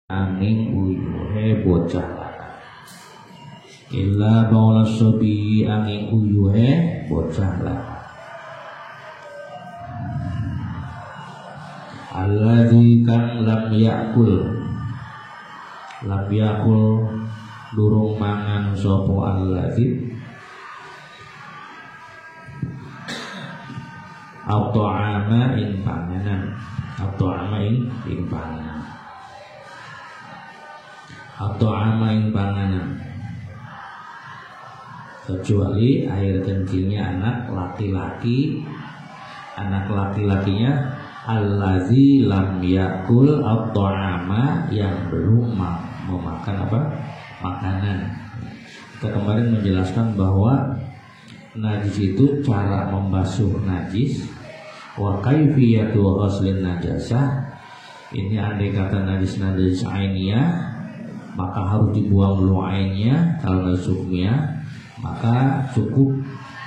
angin uyuhe bocah lanang. Illa baula sobi angin uyuhe bocah lanang. Alladzi kang lam yakul durung mangan sapa alladzi At-ta'ama ing panganan. At-ta'ama ing panganan. At-ta'ama ing panganan. Kecuali air kencingnya anak laki-laki. Anak laki-lakinya allazi lam yakul at-ta'ama, yang belum memakan makanan. Kita kemarin menjelaskan bahwa najis itu cara membasuh najis, wa kaifiyatu ghuslin najasah. Ini andai kata najis ainiyah, maka harus dibuang dulu ainnya. Kalau najisnya, maka cukup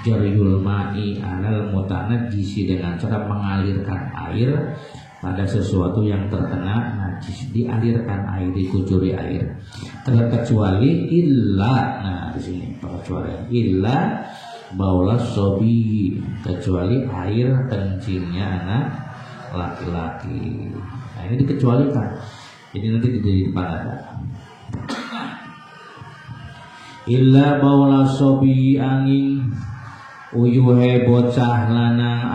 jariyul ma'i alal mutanajjisi, dengan cara mengalirkan air pada sesuatu yang terkena najis, dialirkan air, dikucuri air. Terkecuali illa, nah di sini kecuali illa baula sobi, kecuali air kencingnya anak laki-laki. Nah, ini dikecualikan. Jadi nanti di depan ada illa baula sobi angin uyuhe bocah lanang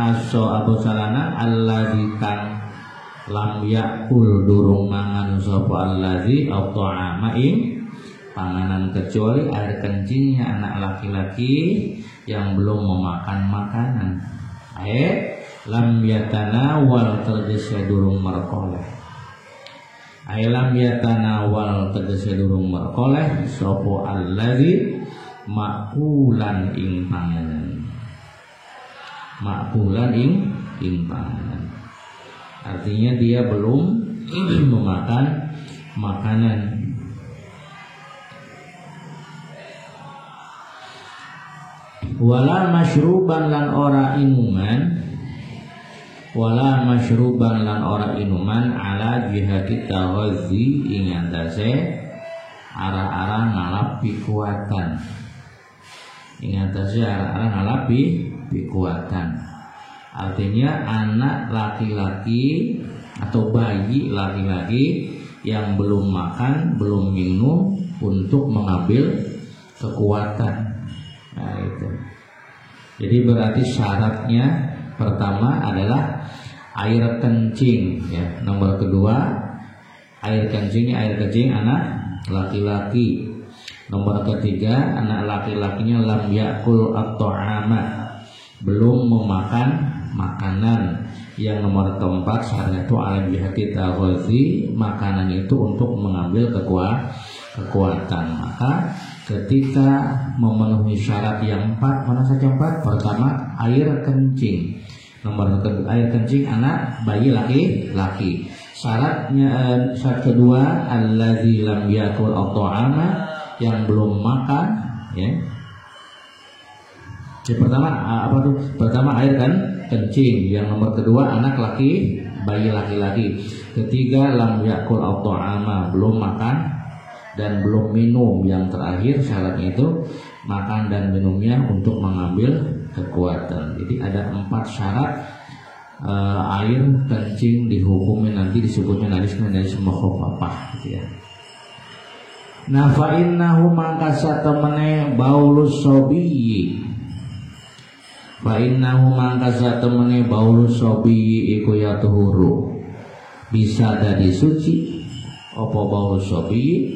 bocah lanang allazi kang lam yakul durung mangan sapa allazi at-ta'ama ing panganan, kecuali air kencingnya anak laki-laki yang belum memakan makanan. Lam yatanawal tegese durung merkoleh. Lam yatanawal tegese durung merkoleh sapa allazi makulan ing panganan. Makulan ing panganan. Artinya dia belum memakan makanan. Wala masyruban lan ora inuman, wala masyruban lan ora inuman ala jihati taghazi ing antase arah-arah ngalapi kuatan. Ing antase arah-arah ngalapi kuatan. Artinya anak laki-laki atau bayi laki-laki yang belum makan, belum minum untuk mengambil kekuatan. Nah itu. Jadi berarti syaratnya pertama adalah air kencing, ya. Nomor kedua air kencing anak laki-laki. Nomor ketiga anak laki-lakinya lam yakul at-ta'ama, belum memakan makanan. Yang nomor keempat syaratnya itu ala jihati taghazi, makanan itu untuk mengambil kekuatan. Maka ketika memenuhi syarat yang empat, mana saja empat? Pertama air kencing. Nomor kedua air kencing anak bayi laki-laki. Syarat kedua allazi lam yakul at-ta'ama, yang belum makan, ya. Yang pertama apa tuh? Pertama air kencing. Yang nomor kedua anak bayi laki-laki. Ketiga lam yakul at-ta'ama, belum makan dan belum minum. Yang terakhir syaratnya itu makan dan minumnya untuk mengambil kekuatan. Jadi ada 4 syarat air kencing dihukumi nanti disebutnya najis mukhafafah, gitu ya. Nah fa innahu mangka satemene baulus sobi. Fa innahu mangka satemene baulus sobi iku ya tuhuru, bisa dadi suci apa baulus sobi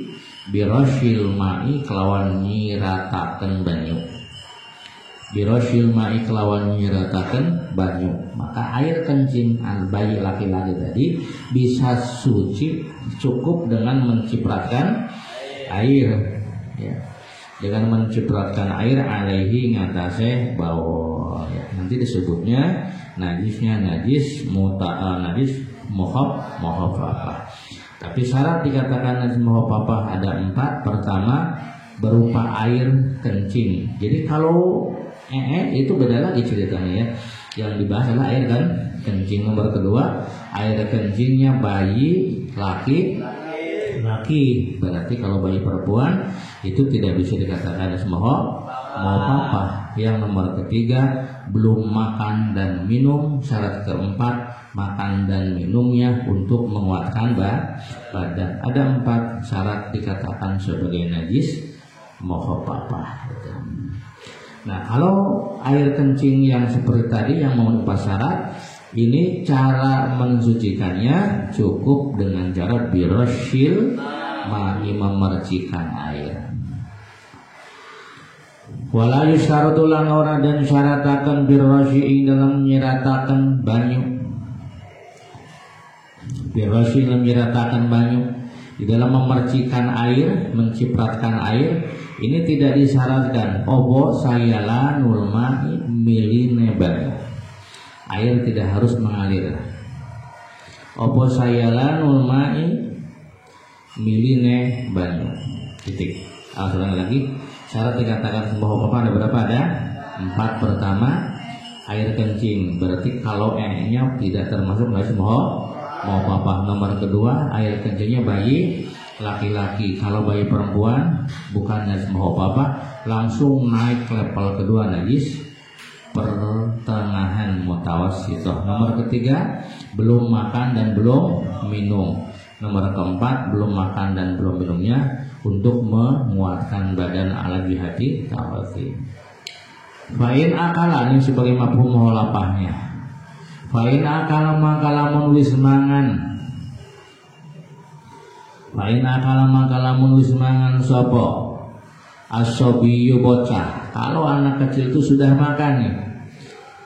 birosil ma'i kelawan nyirataken banyu. Birosil ma'i kelawan nyirataken banyu. Maka air kencing bayi laki-laki tadi bisa suci cukup dengan mencipratkan air, ya. Dengan mencipratkan air alaihi ngatasé bau, ya. Nanti disebutnya najisnya najis mukhafafah. Tapi syarat dikatakan najis mukhafafah ada 4. Pertama berupa air kencing. Jadi kalau itu beda lagi ceritanya, ya. Yang dibahas adalah air kencing. Nomor kedua air kencingnya bayi laki laki. Berarti kalau bayi perempuan itu tidak bisa dikatakan mau papa. Yang nomor ketiga, belum makan dan minum. Syarat keempat, makan dan minumnya untuk menguatkan badan. Ada 4 syarat dikatakan sebagai najis mau papa. Nah, kalau air kencing yang seperti tadi yang memenuhi 4 syarat, ini cara mensucikannya cukup dengan cara birashil ma'i, memercikan air. Wala yusyaratu lan ora dan syarataken birrashi dalam nyirataken banyu. Birrashi dalam nyirataken banyu. Di dalam memercikan air, mencipratkan air, ini tidak disyaratkan obo sayalanul ma'i miline banyu. Air tidak harus mengalir. Opo sayalanul ma'i miline banyu. Titik. Ulang lagi. Syarat dikatakan sembuh apa ada berapa? Ada 4. Pertama, air kencing. Berarti kalau nya tidak termasuk nggak sembuh mau apa. Nomor kedua, air kencingnya bayi laki-laki. Kalau bayi perempuan bukannya sembuh apa, langsung naik level kedua najis pertengahan mutawassithah. Nomor ketiga, belum makan dan belum minum. Nomor keempat, belum makan dan belum minumnya untuk menguatkan badan ala jihati tawazi. Fa'in akala, ini sebagai mafhum muhalafahnya. Fa'in akala maka lamun wis mangan. Fa'in akala maka lamun wis mangan sapa asobiyu bocah. Kalau anak kecil itu sudah makan nih,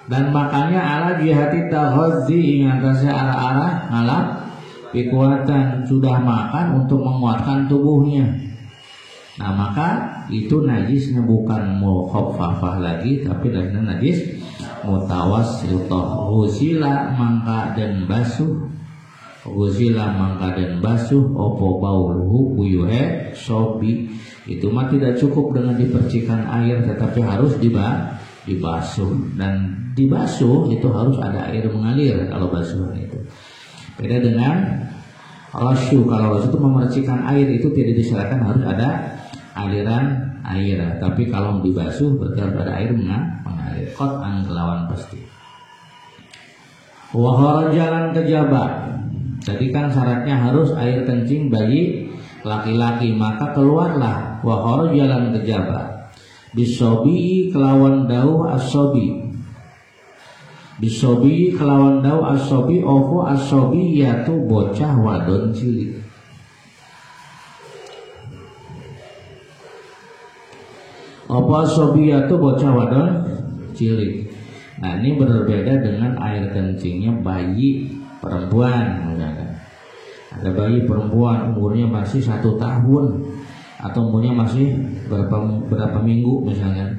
dan makannya ala jihati tawazi, ingatnya arah-arah ngalap kekuatan, sudah makan untuk menguatkan tubuhnya. Nah, maka itu najisnya bukan mukhaffafah lagi, tapi najis mutawassithah. Ghusila mangka dan basuh. Ghusila mangka dan basuh opo bauluhu buyuhe sobi. Itu mah tidak cukup dengan dipercikan air, tetapi harus dibasuh. Dan dibasuh itu harus ada air mengalir kalau basuhan itu. Beda dengan rasyu. Kalau rasyu itu memercikan air, itu tidak disyaratkan harus ada aliran air. Tapi kalau dibasuh berarti harus ada air mengalir. Qat'an kelawan pasti. Wa kharajalan kejaba. Tadi kan syaratnya harus air kencing bagi laki-laki, maka keluarlah wa kharajalan kejaba. Bisobi kelawan dauh asobi. Bisobi kelawan dau asobi opo asobi yaitu bocah wadon cilik. Opo asobi yaitu bocah wadon cilik. Nah, ini berbeda dengan air kencingnya bayi perempuan. Misalkan ada bayi perempuan umurnya masih 1 tahun atau umurnya masih berapa minggu misalkan.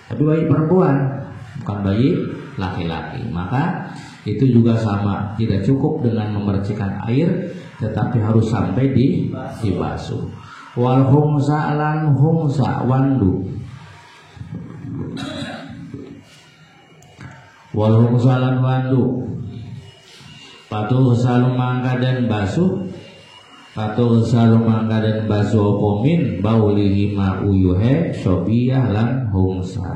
Tapi bayi perempuan, bukan bayi laki-laki, maka itu juga sama, tidak cukup dengan memercikan air, tetapi harus sampai dibasuh. Wal humsa lan humsa wandu. Wal humsa lan wandu. Patuh salu mangka dan basuh. Patuh salu mangka dan basuh opomin baulihi ma uyuhe sobiyah lan humsa.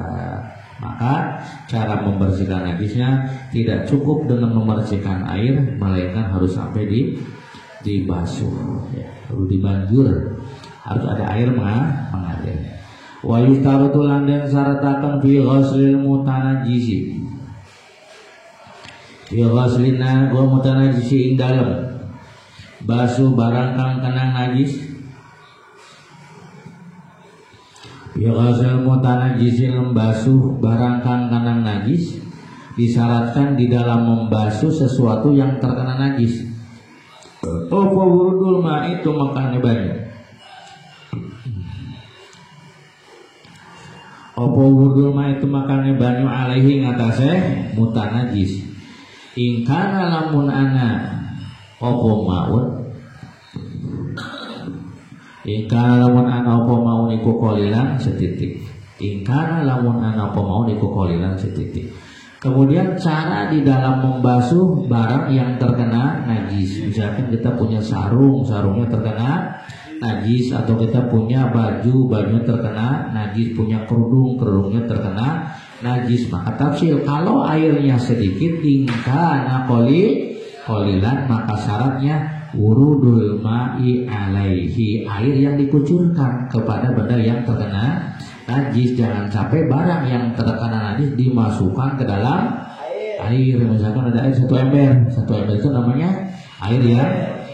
Maka cara membersihkan najisnya tidak cukup dengan memercikan air, melainkan harus sampai dibasuh, ya, perlu dibanjur, harus ada air mengalir. Wa yustarutu lan den syarataken fi ghuslil mutanajjisi. Fi ghuslina wa mutanajjisi ing dalem basuh barang kang kenang najis. Ya ghasal mutanajjisin membasuh barang kang kenang najis, disyaratkan di dalam membasuh sesuatu yang terkena najis. Apa wurudul ma itu makanya banyu. Apa wurudul ma itu makanya banyu alaihi ngatasé mutanajjis. In kana lamun ana apa maun. Ingkana lamun ana apa mau niku kolilan setitik. Ingkana lamun ana apa mau niku kolilan setitik. Kemudian cara di dalam membasuh barang yang terkena najis. Misalkan kita punya sarung, sarungnya terkena najis, atau kita punya baju, bajunya terkena najis, punya kerudung, kerudungnya terkena najis. Maka tafsir, kalau airnya sedikit tingkana qolilan, maka syaratnya wurudul ma'i alaihi, air yang dikucurkan kepada benda yang terkena najis. Jangan sampai barang yang terkena najis dimasukkan ke dalam air. Misalkan ada air 1 ember, 1 ember itu namanya air yang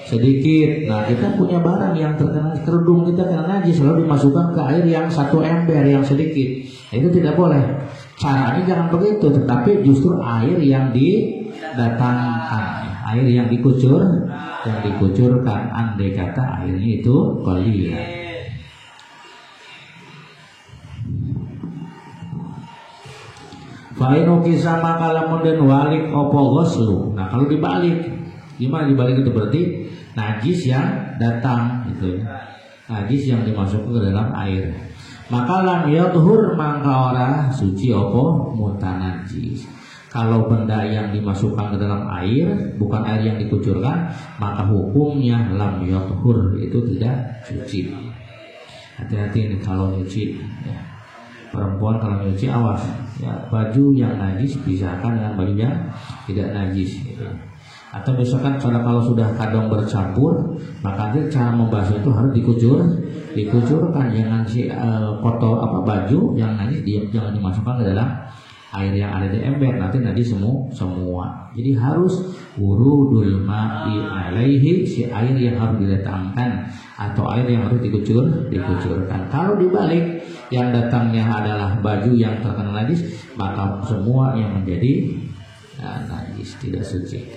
sedikit. Nah, kita punya barang yang terkena, kerudung kita kena najis, lalu dimasukkan ke air yang 1 ember yang sedikit. Nah, itu tidak boleh. Caranya jangan begitu, tetapi justru air yang didatangkan, air yang dikucurkan, andai kata airnya itu qalil. Fa'inu kisah maka lamun den walik opo ghuslu. Nah, kalau dibalik, gimana dibalik itu? Berarti najis yang datang gitu ya. Najis yang dimasukkan ke dalam air. Maka lam yadhur mangka ora suci opo mutanajis. Kalau benda yang dimasukkan ke dalam air bukan air yang dikucurkan, maka hukumnya lam yadhur, itu tidak suci. Hati-hati nih kalau nyuci ya. Perempuan kalau nyuci awas ya, baju yang najis pisahkan dengan baju yang tidak najis gitu. Atau misalkan kalau sudah kadang bercampur, maka nanti cara membasuh itu harus dikucurkan. Jangan kotor baju yang najis jangan dimasukkan ke dalam air yang ada di ember, nanti najis semua. Jadi harus wurudul ma'i alaihi, si air yang harus didatangkan atau air yang harus dikucurkan. Kalau dibalik, yang datangnya adalah baju yang terkena najis, maka semua yang menjadi najis, tidak suci.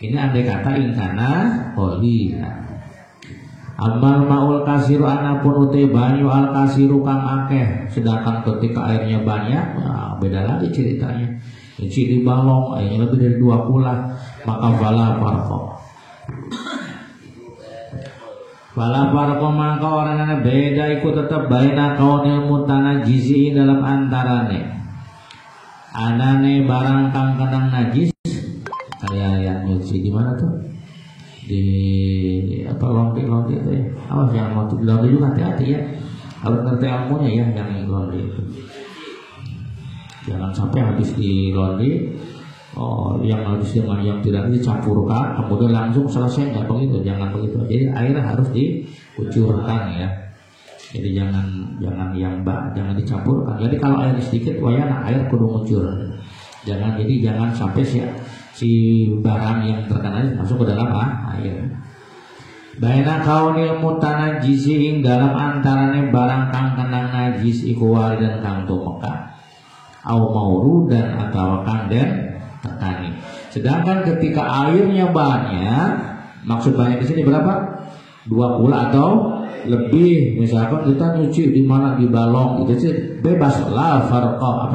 Ini andai kata ingkana qolilan. Amal ma'ul kasiru anapun uti banyu al kasiru kang akeh, sedangkan ketika airnya banyak, nah beda lagi ceritanya. Nyuci di balong airnya lebih dari 2 kula, maka fala farqa maka orangana beda ikut tetap baina kaunil mutanajisi dalam antarane anane barang kang kenang najis. Kayak yang nyuci di mana tuh? Di laundry itu ya. Awas jangan laundry juga, hati-hati ya. Harus ngerti ilmunya ya yang laundry itu. Jangan sampai habis di laundry yang habis dengan yang tidak dicampurkan kemudian langsung selesai, nggak begitu, jangan begitu. Jadi air harus dikucurkan ya. Jadi jangan dicampurkan. Jadi kalau air sedikit wayana air kudu ngucur. Jangan sampai si barang yang terkena masuk ke dalam air. Baina kaunil mutanajisi ing dalam antarane barang kang kenang najis iku dan kang tumeka au mauru dan atau kang den tekani. Sedangkan ketika airnya banyak, maksud banyak di sini berapa? 2 kula atau lebih. Misalkan kita nyuci di mana, di balong, itu sih bebas lah farqa,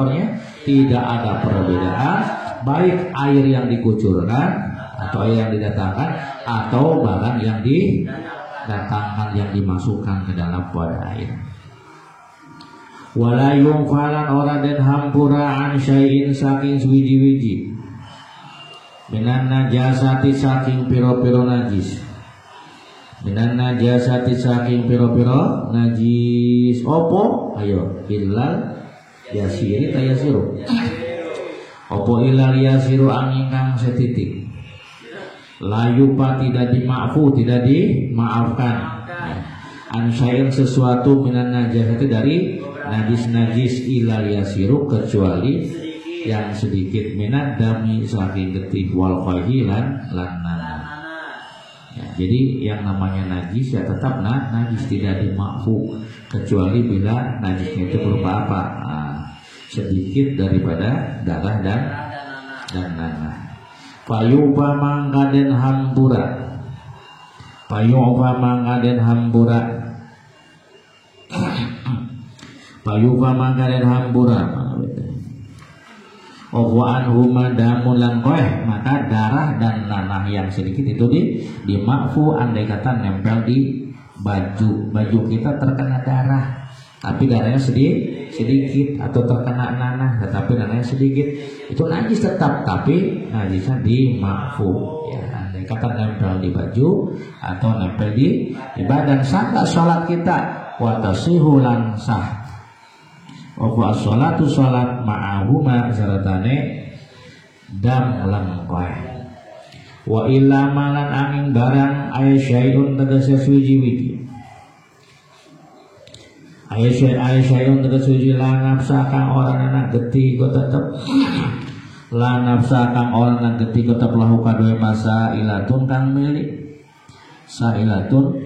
tidak ada perbedaan baik air yang dikucurkan atau air yang didatangkan atau barang yang didatangkan yang dimasukkan ke dalam wadah air. Wala yungfalan ora den hampura an syai'in saking suwiji-wiji minan najasati saking piro-piro najis. Minan najasati saking piro-piro najis opo? Ayo illal yasiri tayasiru. Opo illal yasiru angin setitik. Layupa tidak dimaafkan. An syai'in sesuatu minan najasati dari najis ilal yasiru kecuali yang sedikit minat dami saking getih wal qahilan lan ya, jadi yang namanya najis ya tetap najis, tidak dimakfu kecuali bila najisnya itu berupa apa? Sedikit daripada darah dan nanah. Payupa mangkaden hambura. Payupa mangkaden hambura. Owan huma damun lan koeh, maka darah dan nanah yang sedikit itu dimakfu andai kata nempel di baju kita terkena darah tapi darahnya sedikit atau terkena nanah tetapi darahnya sedikit, itu najis tetap, tapi najisnya dimakfu ya. Andai kata nempel di baju atau nempel di badan, sah sholat kita, wa tasihu lan sah wa sholatu sholat ma'ahuma saratane dam lan koe. Wa illa malan angin barang aysyaiun tegese suji-wiji, aysyaiun tegese suji la nafsa kang orang anak geti kok tetep la nafsa kang orang anak geti kok tetep lahu kadue masa ilatun kang milik sailatun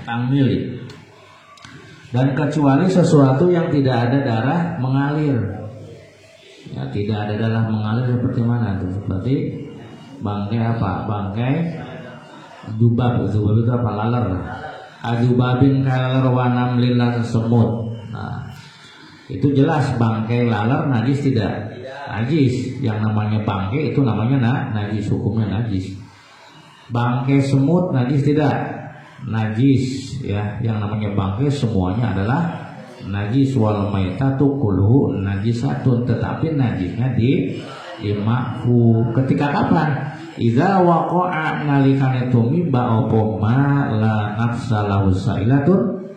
kang milik, dan kecuali sesuatu yang tidak ada darah mengalir ya, tidak ada darah mengalir seperti mana tuh, seperti bangkai apa? Bangkai dubab. Dubab itu apa? Laler. Adubabin kalar wanam lilan semut. Nah, itu jelas bangkai laler najis tidak? Najis. Yang namanya bangkai itu namanya najis, hukumnya najis. Bangkai semut najis tidak? Najis ya. Yang namanya bangkai semuanya adalah najis. Wal maitatu kulluhu najisatun, tetapi najisnya dimakfu. Ketika kapan? Idza waqa'a nalikane tumiba apa ma la nafsa lahu sailatun.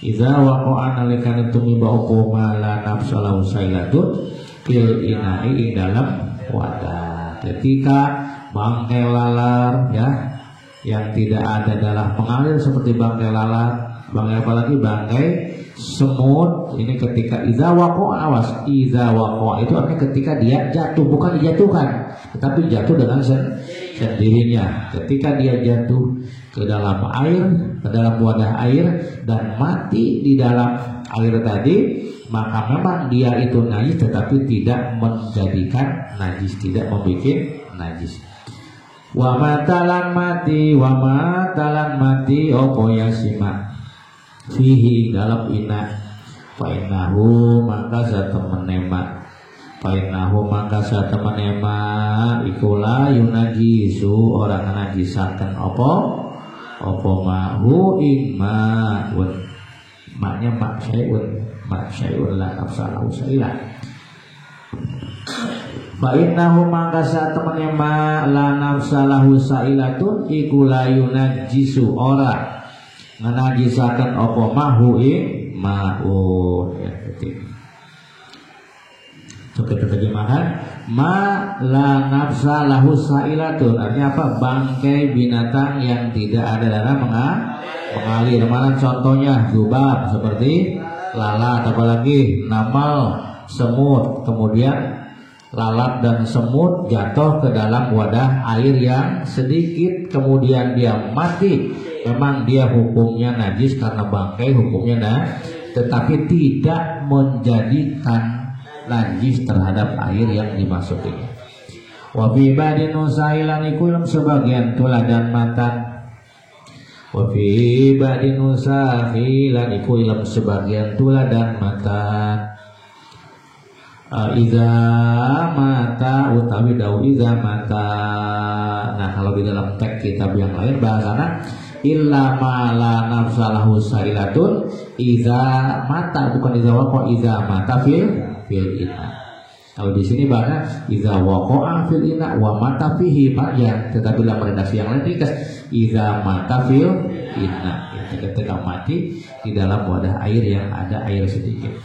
Idza waqa'a nalikane tumiba apa ma la nafsa lahu sailatun fil ina'i ing dalam wadah. Ketika bangkai lalar ya, yang tidak ada darah mengalir seperti bangkai lalat, bangkai apalagi bangkai semut, ini ketika idza waqa'a, awas, idza waqa'a itu artinya ketika dia jatuh, bukan dijatuhkan, tetapi jatuh dengan sendirinya. Ketika dia jatuh ke dalam air, ke dalam wadah air dan mati di dalam air tadi, maka memang dia itu najis tetapi tidak menjadikan najis, tidak membuat najis. Wa matalan mati opo yasima fihi dalam ina fainahu maka satemenema ikulah yunajisu orang najisaken opo mahu ima'un, maknya mak syai'un la nafsalahu sailah. Fa'innahu maka satemenema la nafsalahu sailatun ikulah yunajisu orang menajisakan opo mahu ma'un ya, Oke, kita terjemahkan ma la nafsa lahu sailatun, artinya apa? Bangkai binatang yang tidak ada darah mengalir. Mana contohnya? Zubab seperti lalat, apalagi namal, semut. Kemudian lalat dan semut jatuh ke dalam wadah air yang sedikit, kemudian dia mati. Memang dia hukumnya najis karena bangkai hukumnya tetapi tidak menjadikan najis terhadap air yang dimasuki. Wa fi badin usailan iku sebagian tuladan matan. Wa fi badin usailan iku sebagian tuladan matan. Iza mata utawi dau iza mata. Nah, kalau di dalam teks kitab yang lain bahasana illa ma la nafsa lahu sailatun iza mata, bukan iza waqa, iza mata fil ina. Kalau di sini bahasa iza waqa'a fil ina wa mata fihi ya, tetapi dalam redaksi yang lain dikas iza mata fil ina, ketika mati di dalam wadah air yang ada air sedikit.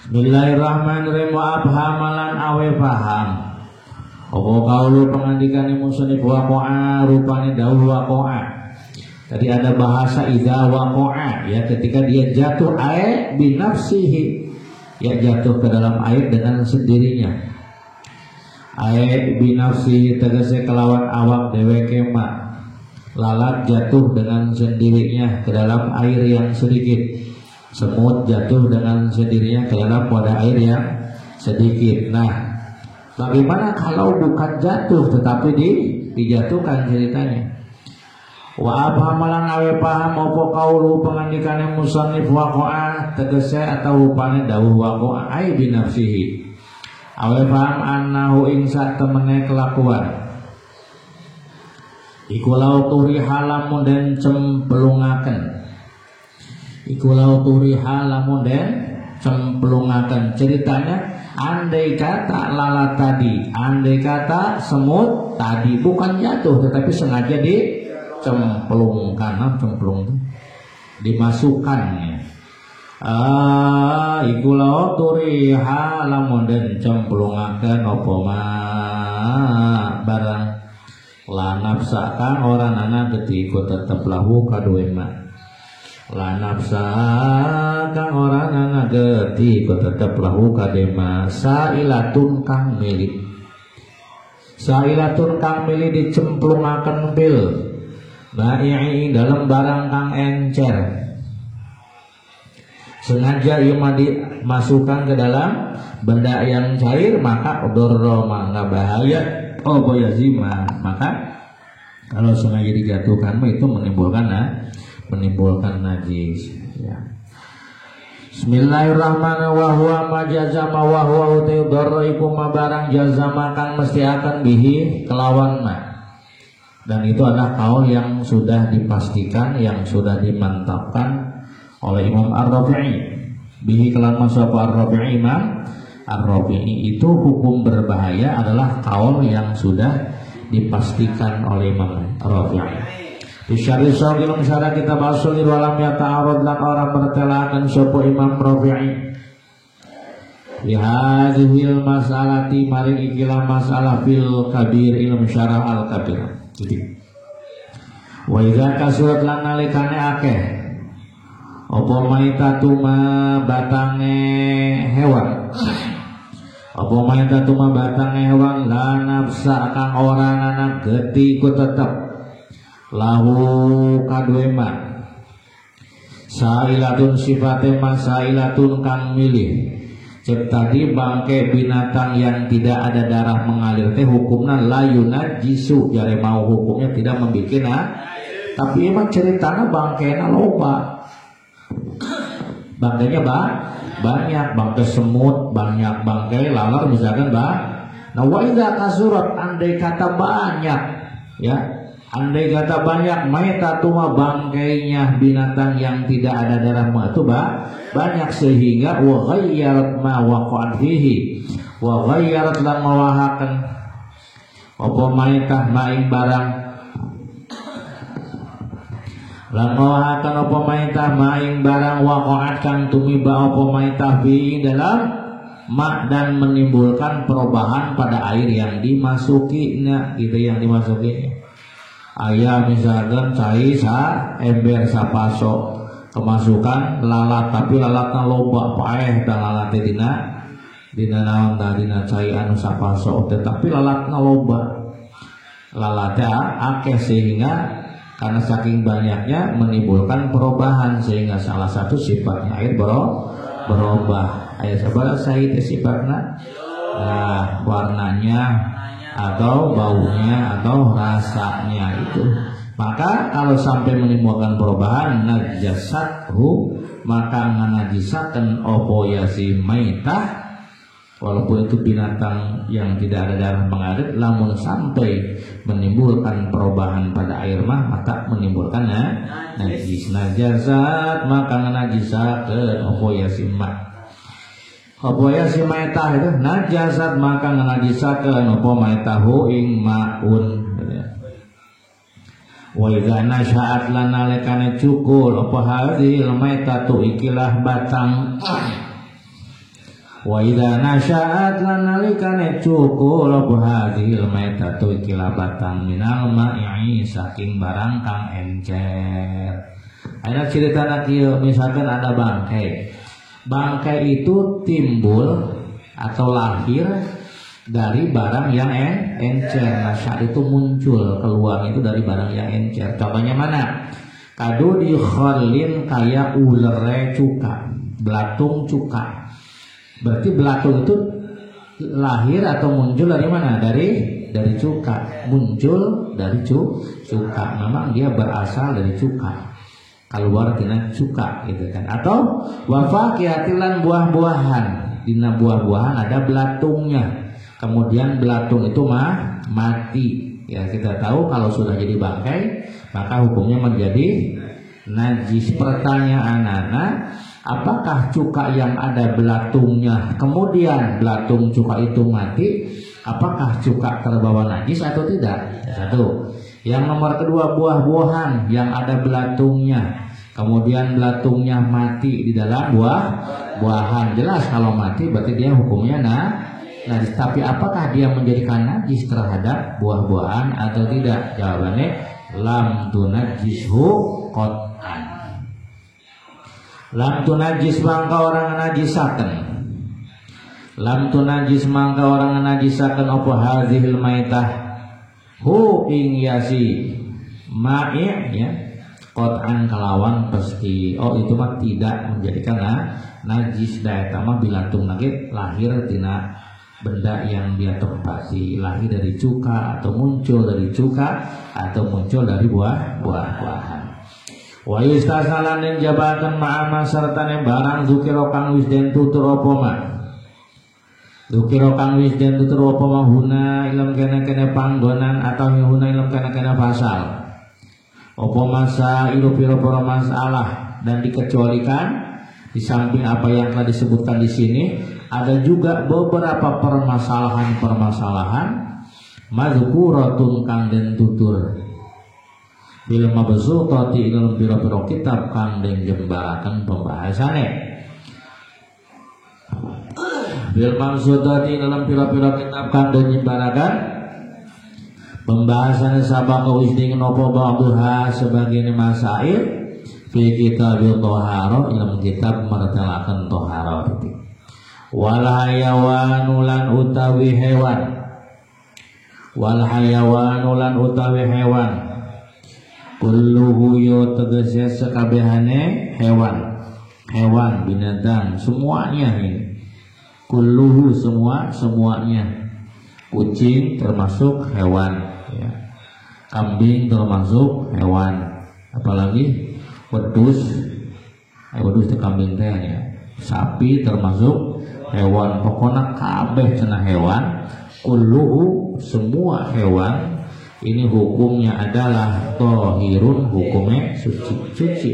Bismillahirrahmanirrahim. Wa abhamalan awe paham apa kaulu pengandikane musannif waqa'a rupane dawuh waqa'a. Tadi ada bahasa idza waqa'a ya, ketika dia jatuh air binafsihi ya, jatuh ke dalam air dengan sendirinya. Air binafsihi tegese kelawan awak dheweke mak. Lalat jatuh dengan sendirinya ke dalam air yang sedikit. Semut jatuh dengan sendirinya ke dalam wadah air yang sedikit. Nah, bagaimana kalau bukan jatuh tetapi dijatuhkan ceritanya? Wa abhamalan awe paham apa kaulu pengandikane musannif waqa'a tegese atau rupane dawuh waqa'a ai binafsihi. Awe paham annahu ing sak temene kelakuan Iku lau turiha lamun den cemplungaken. Iku lau turiha lamun den cemplungaken. Ceritanya andai kata lalat tadi, andai kata semut tadi bukan jatuh tetapi sengaja dicemplungkan, cemplung itu dimasukkan. Iku lau turiha lamun den cemplungaken apa mah barang la nafsa kang ora nana ketika tetep lahu kaduwe ma la nafsa kang ora nana ketika tetep lahu kadema sailatun kang milik dicemplungaken bil ba'i dalam barang kang encer sengaja ima dimasukkan ke dalam benda yang cair maka dorro mangga bahaya boya zima, maka kalau sengaja dijatuhkan itu menimbulkan najis. Ya. Bismillahirrahmanirrahim. Wa huwa majazama wa huwa utaydarra iku barang jazama kang mesti akan bihi kelawan ma. Dan itu adalah kaul yang sudah dipastikan, yang sudah dimantapkan oleh Imam Ar-Rafi'i. Bihi kelawan masuk Ar-Rafi'i Imam Ar-Rafi'i itu hukum berbahaya adalah kaul yang sudah dipastikan oleh Imam Ar-Rafi'i. Bisyari sawilum syara kita basulir walam yata'arud lan orang bertelakan sopo Imam Rafi'i. Bihadihil masalati mari ikilah masalah fil kabir ilm syarah al-kabir. Wa idza kasurat lan nalikane akeh apa maitatuma batange hewan. Apa maitatuma batange hewan la nafsa kang ora ana geti ku tetep lahu kadue ma sailatun sifate masailatun kang milih. Cek tadi bangke binatang yang tidak ada darah mengalir teh hukumna la yunajisu, jare mau hukumnya tidak membikin tapi emang ceritanya bangkena loba. Bangkainya banyak, bangkai semut banyak, bangkai lalat misalkan nah wa idza kasurat andai kata banyak ya, andai kata banyak maitatuma bangkainya binatang yang tidak ada darah itu banyak sehingga wa ghayyarat ma waqa'at fihi wa ghayyarat lan mawahaken apa maitah maing barang lan mawahaken apa maitah maing barang waqa'at kang tumiba apa maitah fi dalam ma dan menimbulkan perubahan pada air yang dimasukinya gitu, yang dimasuki ayam misalkan cai sa ember sa paso kemasukan lalat tapi lalatna loba paeh dan lalatnya dina naon dina cai anu sa paso tetapi lalatna loba lalatnya akeh sehingga karena saking banyaknya menimbulkan perubahan sehingga salah satu sifatnya air berubah. Air sabar sahih sifatnya warnanya atau baunya atau rasanya itu. Maka kalau sampai menimbulkan perubahan najasathu maka nganajisaken opo yasi maitah walaupun itu binatang yang tidak ada darah mengalir, namun sampai menimbulkan perubahan pada air maka menimbulkan najis. Najasat maka nganajisaken opo yasi opo yasi maitah itu najasat maka nganajisaken opo maitahu ing maun. Wa idza nasya'at lana lekane cukul apa hadhil maitatu ikilah batang. Wa idza nasya'at lana lekane cukul apa hadhil maitatu ikilah batang minal ma'i saking barang kang encer. Ada cerita kieu misalkan ada bangkai. Bangkai itu timbul atau lahir dari barang yang encer. Nasya itu muncul keluar itu dari barang yang encer. Contohnya mana? Kado di kholin kayak ulere cuka, belatung cuka. Berarti belatung itu lahir atau muncul dari mana? Dari cuka. Muncul dari cuka. Memang dia berasal dari cuka. Keluar dengan cuka gitu kan. Atau wafaqiyatilan buah-buahan. Dina buah-buahan ada belatungnya. Kemudian belatung itu mati Ya, kita tahu kalau sudah jadi bangkai maka hukumnya menjadi najis. Pertanyaan anak, apakah cuka yang ada belatungnya kemudian belatung cuka itu mati, apakah cuka terbawa najis atau tidak? Satu. Yang nomor kedua, buah-buahan yang ada belatungnya kemudian belatungnya mati di dalam buah-buahan, jelas kalau mati berarti dia hukumnya najis. Tapi apakah dia menjadikan najis terhadap buah-buahan atau tidak? Jawabannya lam tunajjishu qat'an. Lam tunajjis mangka orang najisaken. Lam tunajjis mangka orang najisaken apa hazihil maitah hu ing yasi ma'i ya qat'an kalawan pasti. Oh itu mah tidak menjadikan najis daerah mah bilatung lagi lahir tina benda yang dia tempati, lahir dari cuka atau muncul dari cuka atau muncul dari buah-buahan. Wa yustasalan yang jabatan ma'ama sertane barang dzukira kang wis den tutur apa ma. Dzukira kang wis den tutur apa ma huna ilm kene-kene panggonan atau huna ilm kene-kene pasal. Apa masa ilu pira-pira masalah dan dikecualikan di samping apa yang telah disebutkan di sini ada juga beberapa permasalahan-permasalahan mazkuratun kang den tutur bil mabsutati dalam pira-pira kitab kang den jembaraken pembahasannya. Bil mabsutati dalam pira-pira kitab kang den jembaraken pembahasannya sabaq wis ding napa ba'dha sebagian masail fi kitabil thaharah ilmu kitab martalaken thaharah. Wal hayawanu lan utawi hewan. Wal hayawanu lan utawi hewan. Kulluhu yo tegese sakabehane hewan. Hewan binatang semuanya ini. Kulluhu semuanya. Kucing termasuk hewan ya. Kambing termasuk hewan. Apalagi wedhus. Wedhus teh kambing teh ya. Sapi termasuk hewan, pokoknya kabeh cenah hewan. Kulluhu semua hewan ini hukumnya adalah tohirun, hukumnya suci.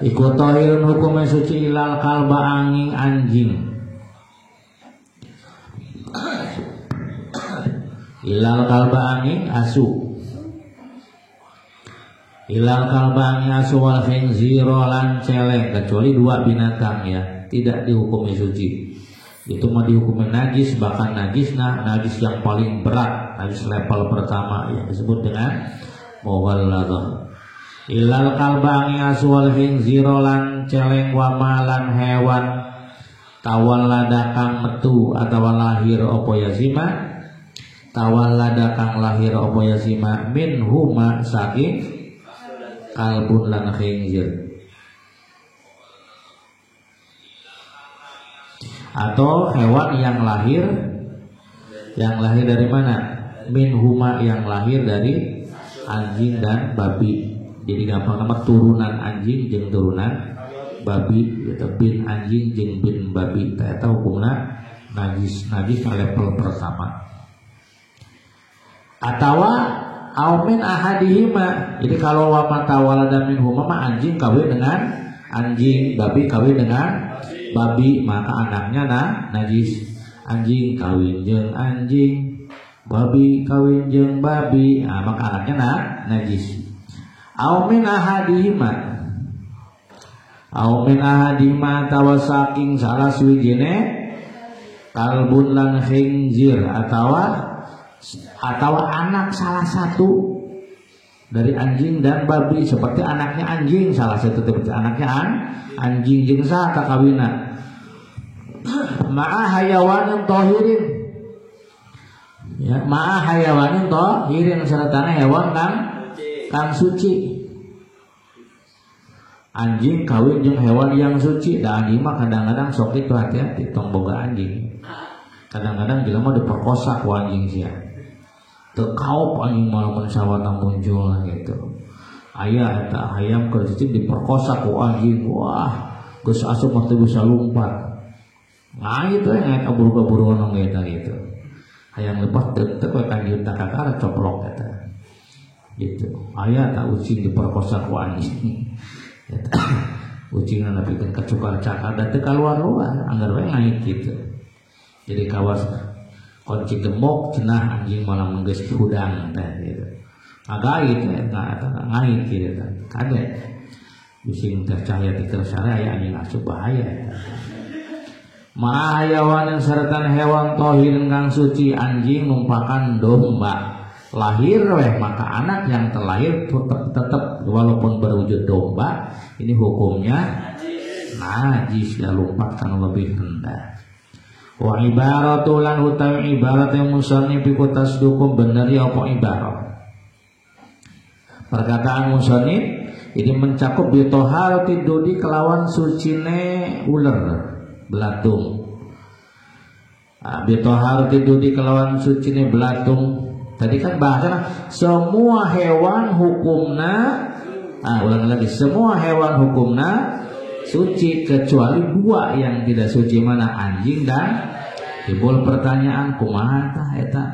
Iku tohirun hukumnya suci ilal kalba angin anjing. Ilal kalba angin asu. Ilal kalba angin asu wal khinzira lan celeng, kecuali dua binatang ya tidak dihukumi suci. Itu mah dihukumi najis, bahkan najis yang paling berat, najis level pertama yang disebut dengan mughalladah. Ilal kalbangi aswal khinzira lan celeng wa malan hewan tawallada kang metu atawa lahir apa yazima, tawallada kang lahir apa yazima min huma saking kalbun lan khinzir. Atau hewan yang lahir dari mana? Min huma yang lahir dari anjing dan babi. Jadi gampang nama turunan anjing jeung turunan babi gitu. Bin anjing jeung bin babi. Eta hukumna najis level pertama. Atawa au min ahadihima. Jadi kalau wa matawalada min huma mah anjing kawin dengan anjing, babi kawin dengan babi, maka anaknya najis. Anjing kawin jeung anjing, babi kawin jeung babi, maka anaknya najis. Au min ahadihima tawa saking salah suwijine kalbun lan khinzir atawa anak salah satu dari anjing dan babi, seperti anaknya anjing salah satu seperti anaknya anjing jeung saha kakawina ma'a hayawanin tohirin ya, ma'a hayawanin tohirin saratana hewan kang suci. Anjing kawin jeung hewan yang suci. Da anjing mah kadang-kadang sok itu hati-hati tong boga anjing. Kadang-kadang jelema diperkosa ku anjing sia. Teu kaup anjing malah mensawata muncul gitu. Aya eta hayam keur cicing diperkosa ku anjing. Wah, geus asup mah teu bisa lumpat. Nah itu yang kabur-kaburuan eta gitu. hayang lepas teu kan diunta kakara coplok eta gitu. Aya tak ucing diperkosa ku anjing eta ucingna napikeun kacukar cakar da teu kaluar-luar anggar we naik gitu. Jadi kawas kunci gemuk cenah anjing malah menggeus hudang teh gitu. Agait ngait gitu kade bising teh cahaya di kersare aya anjing asup bahaya ma hayawan yang saratan hewan tohirin kang suci anjing numpakan domba lahir weh maka anak yang terlahir tetap walaupun berwujud domba ini hukumnya najis ya lumpat kang lebih rendah. Wa ibaratulan utawi ibarat yang musannif iku tasduqu bener ya apa ibarat. Perkataan musannif ini mencakup bitoharati dudi kelawan sucine uler belatung. Bitoharati dudi kelawan sucine belatung. Tadi kan bahasanya semua hewan hukumna ulang lagi semua hewan hukumna suci kecuali dua yang tidak suci mana anjing dan timbul pertanyaan kumaha tah eta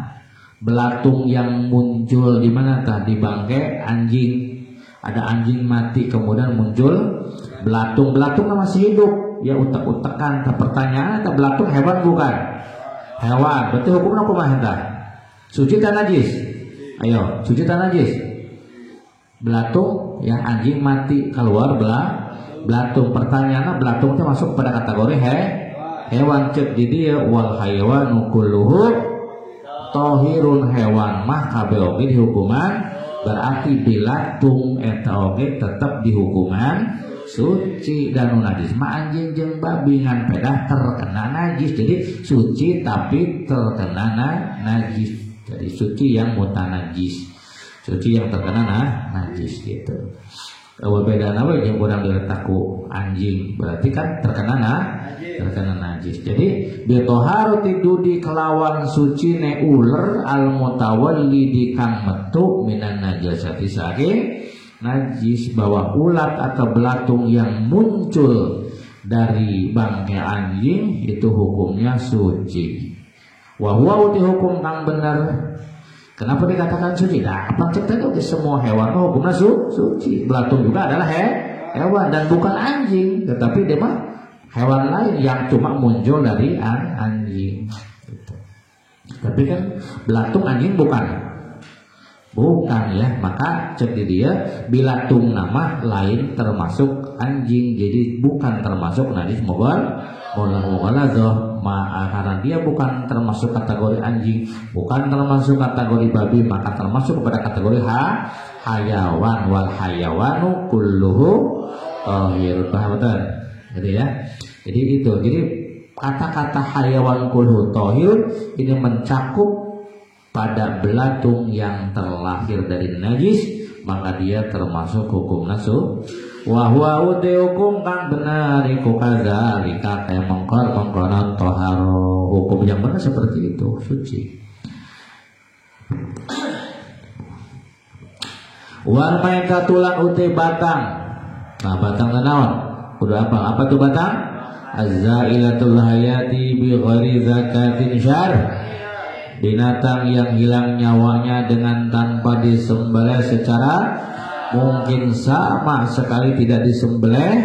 belatung yang muncul di mana tah di bangkai anjing ada anjing mati kemudian muncul belatung masih hidup ya utek-utekan tah pertanyaan tah belatung hewan bukan hewan berarti hukumna kumaha tah suci tan najis ayo suci tan najis belatung yang anjing mati keluar belatung pertanyaannya belatung itu masuk pada kategori hewan cek di dia wal hayawanu kulluhu tohirun hewan mah kabeh oge dihukuman berarti belatung eta oge tetap dihukuman suci dan najis mah anjing jeung babi ngan pedah terkena najis jadi suci tapi terkena najis jadi suci yang mutanajis suci yang terkena najis gitu. Kalau beda apa yang kurang diletakku anjing berarti kan terkena najis. Jadi bitoharati dudi kelawan suci ne uler al mutawallidi kang metu minan najasati saking najis bahwa ulat atau belatung yang muncul dari bangkai anjing itu hukumnya suci. Wa huwa hukum kang bener. Kenapa dikatakan suci? Nah, apa cerita itu semua hewan hukumnya suci. Belatung juga adalah hewan dan bukan anjing, tetapi dia mah hewan lain yang cuma muncul dari anjing. Gitu. Tapi kan belatung anjing bukan ya. Maka cek di dia belatung nama lain termasuk anjing, jadi bukan termasuk najis mughaladzah. Karena dia bukan termasuk kategori anjing, bukan termasuk kategori babi, maka termasuk kepada kategori hayawan wal hayawanu kulluhu tahir. Paham betul? Jadi ya. Jadi itu. Jadi kata-kata hayawan kulluhu tahir ini mencakup pada belatung yang terlahir dari najis, maka dia termasuk hukum nasu. Wa huwa hukum kang benar iku kadzalika kaya mengkor-mengkoran taharo hukum yang benar seperti itu suci. Wal maitatulan uti batang. Nah batang naon? Udah apa tuh batang? Azzailatul hayati bi ghairi zakatin syar. Binatang yang hilang nyawanya dengan tanpa disembelih secara mungkin sama sekali tidak disembelih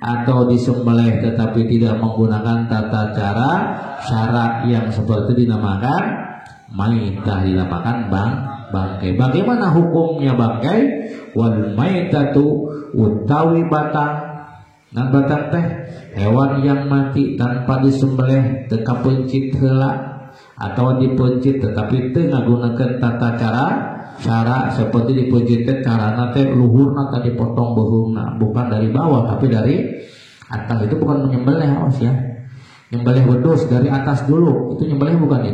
atau disembelih tetapi tidak menggunakan tata cara syarat yang seperti dinamakan maitah, dinamakan bangkai. Bagaimana hukumnya bangkai? Wal maitatu utawi batang. Nan batang teh hewan yang mati tanpa disembelih teu kapencit heula atau dipencit tetapi teu ngagunakeun tata cara seperti dipencit carana teh luhurna tadi potong beuhungna bukan dari bawah tapi dari atas. Itu bukan menyembelih awas ya. Nyembelih wedus dari atas dulu itu nyembelih bukan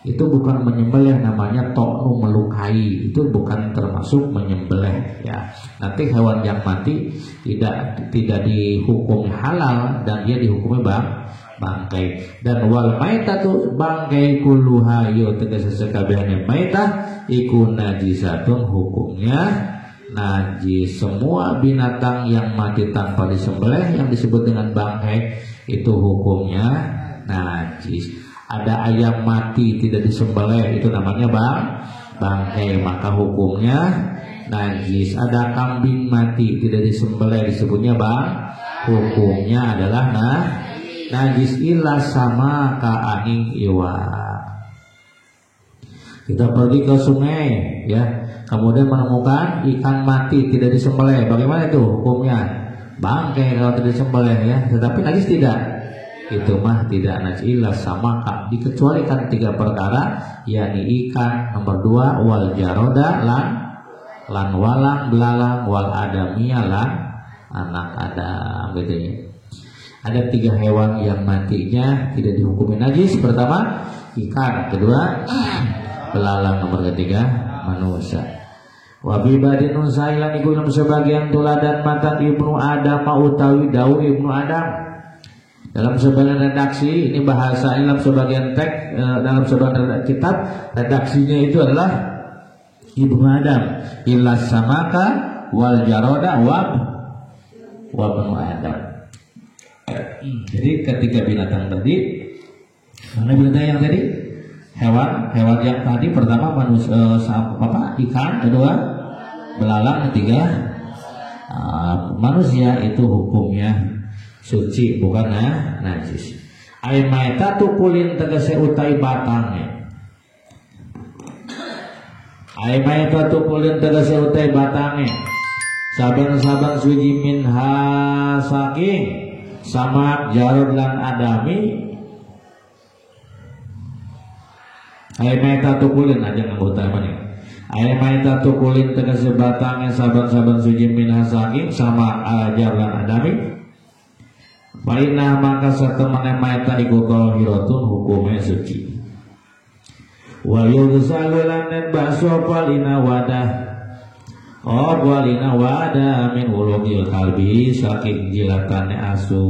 itu bukan menyembelih, namanya toknu melukai, itu bukan termasuk menyembelih ya. Nanti hewan yang mati tidak dihukum halal dan dia dihukumi bangkai. Dan wal maitatu bangkai kulluha yu tegese sakabehane maitah iku najisatun, hukumnya najis. Semua binatang yang mati tanpa disembelih yang disebut dengan bangkai itu hukumnya najis. ada ayam mati tidak disembelih, itu namanya bangkai, maka hukumnya najis. Ada kambing mati tidak disembelih, disebutnya hukumnya adalah najis. Illa sama ka'aning iwa. Kita pergi ke sungai, ya, kemudian menemukan ikan mati tidak disembelih, bagaimana itu hukumnya? Bangkai kalau tidak disembelih, ya, tetapi najis tidak. Itu mah tidak najis. Illa sama ka, dikecualikan 3 perkara, yakni ikan, nomor 2 wal jaroda, lan walang belalang, wal adamiyah, lan anak adam, gitu ya. Ada 3 hewan yang matinya tidak dihukumi najis. Pertama ikan, kedua belalang, nomor 3 manusia. Wabi badin usailan iku ilmu sebagian tuladan matan ibnu Adam utawi dawu ibnu Adam. Dalam sebagian redaksi ini bahasa, dalam sebagian teks, dalam sebagian kitab redaksinya itu adalah ibnu Adam. Illa samaka wal jaroda wa ibnu Adam. Jadi ketiga binatang tadi, mana binatang yang tadi? Hewan yang tadi pertama manusia, ikan, kedua belalang, ketiga manusia, itu hukumnya suci, bukan najis. Ai maita tukulin tegese utai batangnya. Ai maita tukulin tegese utai batangnya. Saban-saban suci minha saking sama jarod lan adami. Ai maita tukulin aja anggota apa nih? Ai maita tukulin tegese batangnya saban-saban suci minha saking sama jarod lan adami. Faina maka satemene maita iku tahiratun hukume suci. Wa yughsalu lanen bakso palina wadah. Oh walina wadah min ulugil kalbi saking jilatannya asu.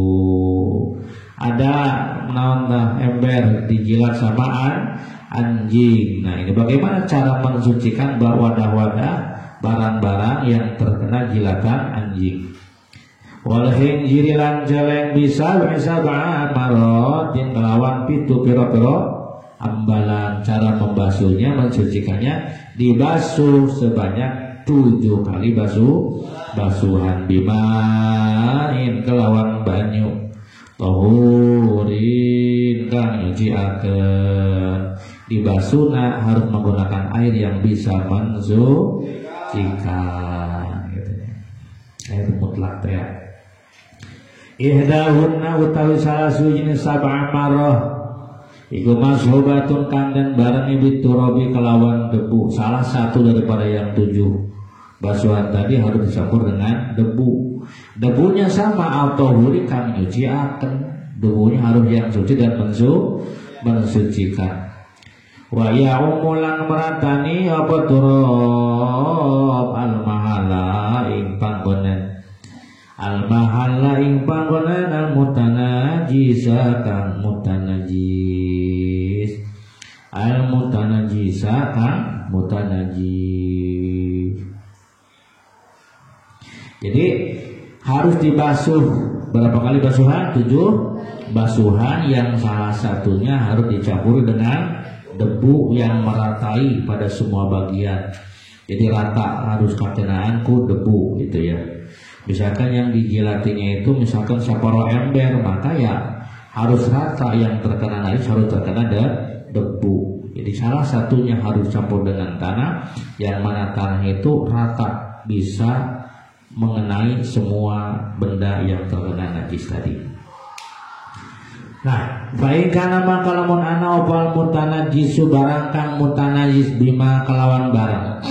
Ada naon ember dijilat samaan anjing. Nah, ini bagaimana cara mensucikan wadah-wadah barang-barang yang terkena jilatan anjing. Wal khinziri lan celeng bisa ba'amarotin kelawan pitu piro-piro ambalan. Cara membasuhnya, mensucikannya, dibasuh sebanyak 7 kali basuhan bimain kelawan banyu tahurin kang nyuciakeun. Dibasuhna harus menggunakan air yang bisa mensucikan, gitu. Air mutlak teh. Ihdahunna utawi salah sujenis sab'a marrah iku mashubatun kang den bareng biturabi kelawan debu. Salah satu daripada yang 7 basuhan tadi harus dicampur dengan debu. Debunya sama al-tahuri kang nyuciakeun. Debunya harus yang suci dan mensucikan. Wa ya'umulan meratani apa turab al-mahala ing panggonan. Al-mahalla ing panggonan al-mutanajisa kang mutanajis. Al-mutanajisa kang mutanajis. Jadi harus dibasuh berapa kali basuhan? 7 basuhan yang salah satunya harus dicampur dengan debu yang meratai pada semua bagian. Jadi rata, harus kakenaanku debu gitu ya. Misalkan yang dijilatinya itu misalkan separo ember, maka ya harus rata, yang terkena najis harus terkena debu. Jadi salah satunya harus campur dengan tanah, yang mana tanah itu rata, bisa mengenai semua benda yang terkena najis tadi. Nah, baik karena maka lamun ana opal mutanajisu barang kang mutanajis bima kelawan barang.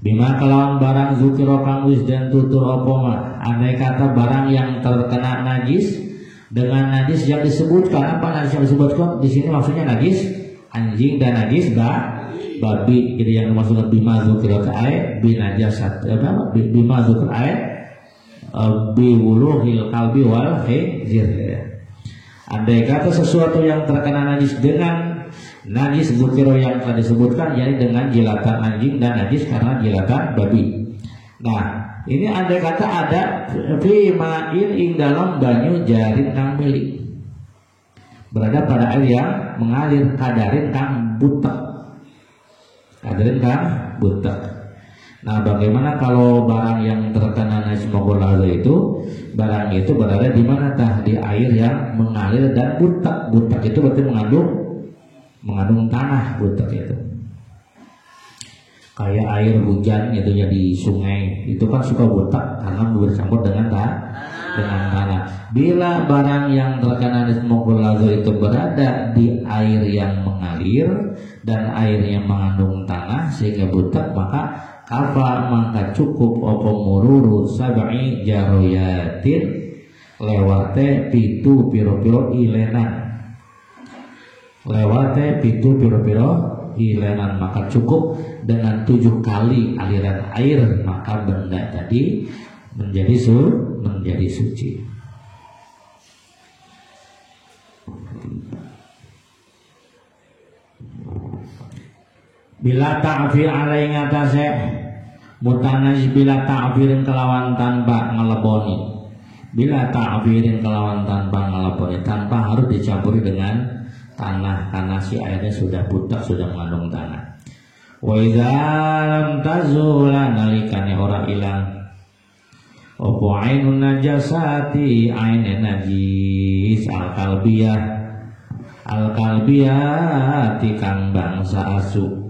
Bima kelawan barang zukiro kang wis dan tutur apa mah. Andai kata barang yang terkena najis dengan najis yang disebutkan, apa najis yang disebutkan di sini maksudnya najis anjing dan najis babi. Jadi yang dimaksudkan bima zukiro ka'ai binajasat bima zukiro ka'ai biwuluhil kalbi wal khinzir. Andai kata sesuatu yang terkena najis dengan najis zukiro yang telah disebutkan, yakni dengan jilatan anjing dan najis karena jilatan babi. Nah, ini andai kata ada fi ma'in ing dalam banyu jarin kang milik. berada pada air yang mengalir kadarin kang butek. Kadarin kang butek. Nah, bagaimana kalau barang yang terkena najis mughallazah itu, barang itu berada di mana tah? Di air yang mengalir dan butek. Butek itu berarti mengandung tanah, butek itu. Kayak air hujan itu ya di sungai, itu kan suka butek karena bercampur dengan tanah. Bila barang yang terkena najis mughallazah itu berada di air yang mengalir dan air yang mengandung tanah sehingga butek, maka kafa maka cukup apa mururu sab'i jaroyatin lewate pitu piro-piro ilenan. Lewate pitu piro-piro ilenan, maka cukup dengan 7 kali aliran air, maka benda tadi menjadi suci. Bila ta'fir alai ngatasé mutanajis bila ta'firin kelawan tanpa ngeleboni. Bila ta'firin kelawan tanpa ngeleboni, tanpa harus dicampuri dengan tanah karena si airnya sudah butek, sudah mengandung tanah. Wa idza lam tazula nalikane ora ilang apa ainun najasati aine najis al-qalbiyah tikang bangsa asu.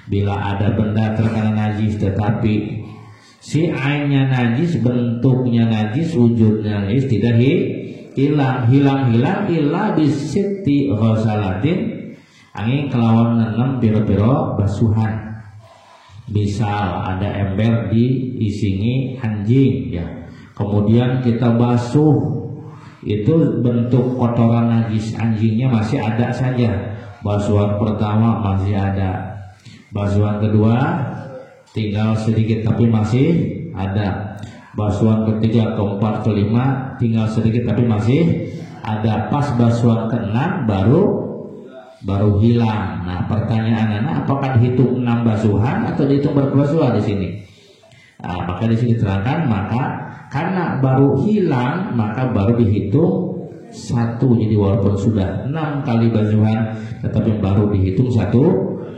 Bila ada benda terkena najis tetapi si ainnya najis, bentuknya najis, wujudnya najis, tidak hilang illa bisitti ghasalatin angin kelawan 6 piro-piro basuhan. Misal ada ember diisingi anjing ya, kemudian kita basuh, itu bentuk kotoran najis anjingnya masih ada saja. Basuhan pertama masih ada, basuhan kedua tinggal sedikit tapi masih ada, basuhan ketiga, keempat, kelima tinggal sedikit tapi masih ada, pas basuhan keenam baru hilang. Nah, pertanyaan anak, apakah dihitung 6 basuhan atau dihitung berbasuhan di sini? Nah, maka di sini diterangkan, maka karena baru hilang maka baru dihitung 1. Jadi walaupun sudah 6 kali basuhan tetapi baru dihitung 1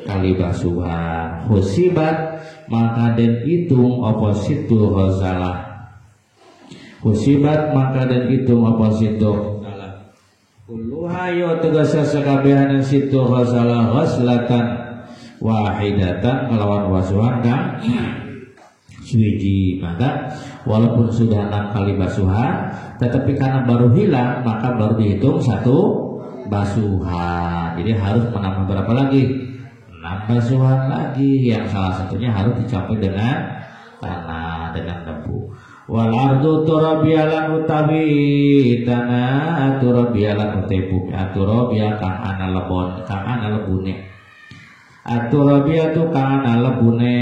kali basuhan. Husibat maka den hitung opositu ghasalah. Husibat maka den hitung opositu kulluha ya tegasa sakabehan situ ghasalah ghaslatan wahidatan kelawan basuhan kang suci. Maka walaupun sudah 6 kali basuhan tetapi karena baru hilang maka baru dihitung 1 basuhan. Jadi harus menambah berapa lagi? 6 basuhan lagi, yang salah satunya harus dicampur dengan tanah, dengan debu. Wal ardu turabiyalan utawi tanah turabiyalan utebu aturabiya kang ana lebune aturabiya tu kang ana lebune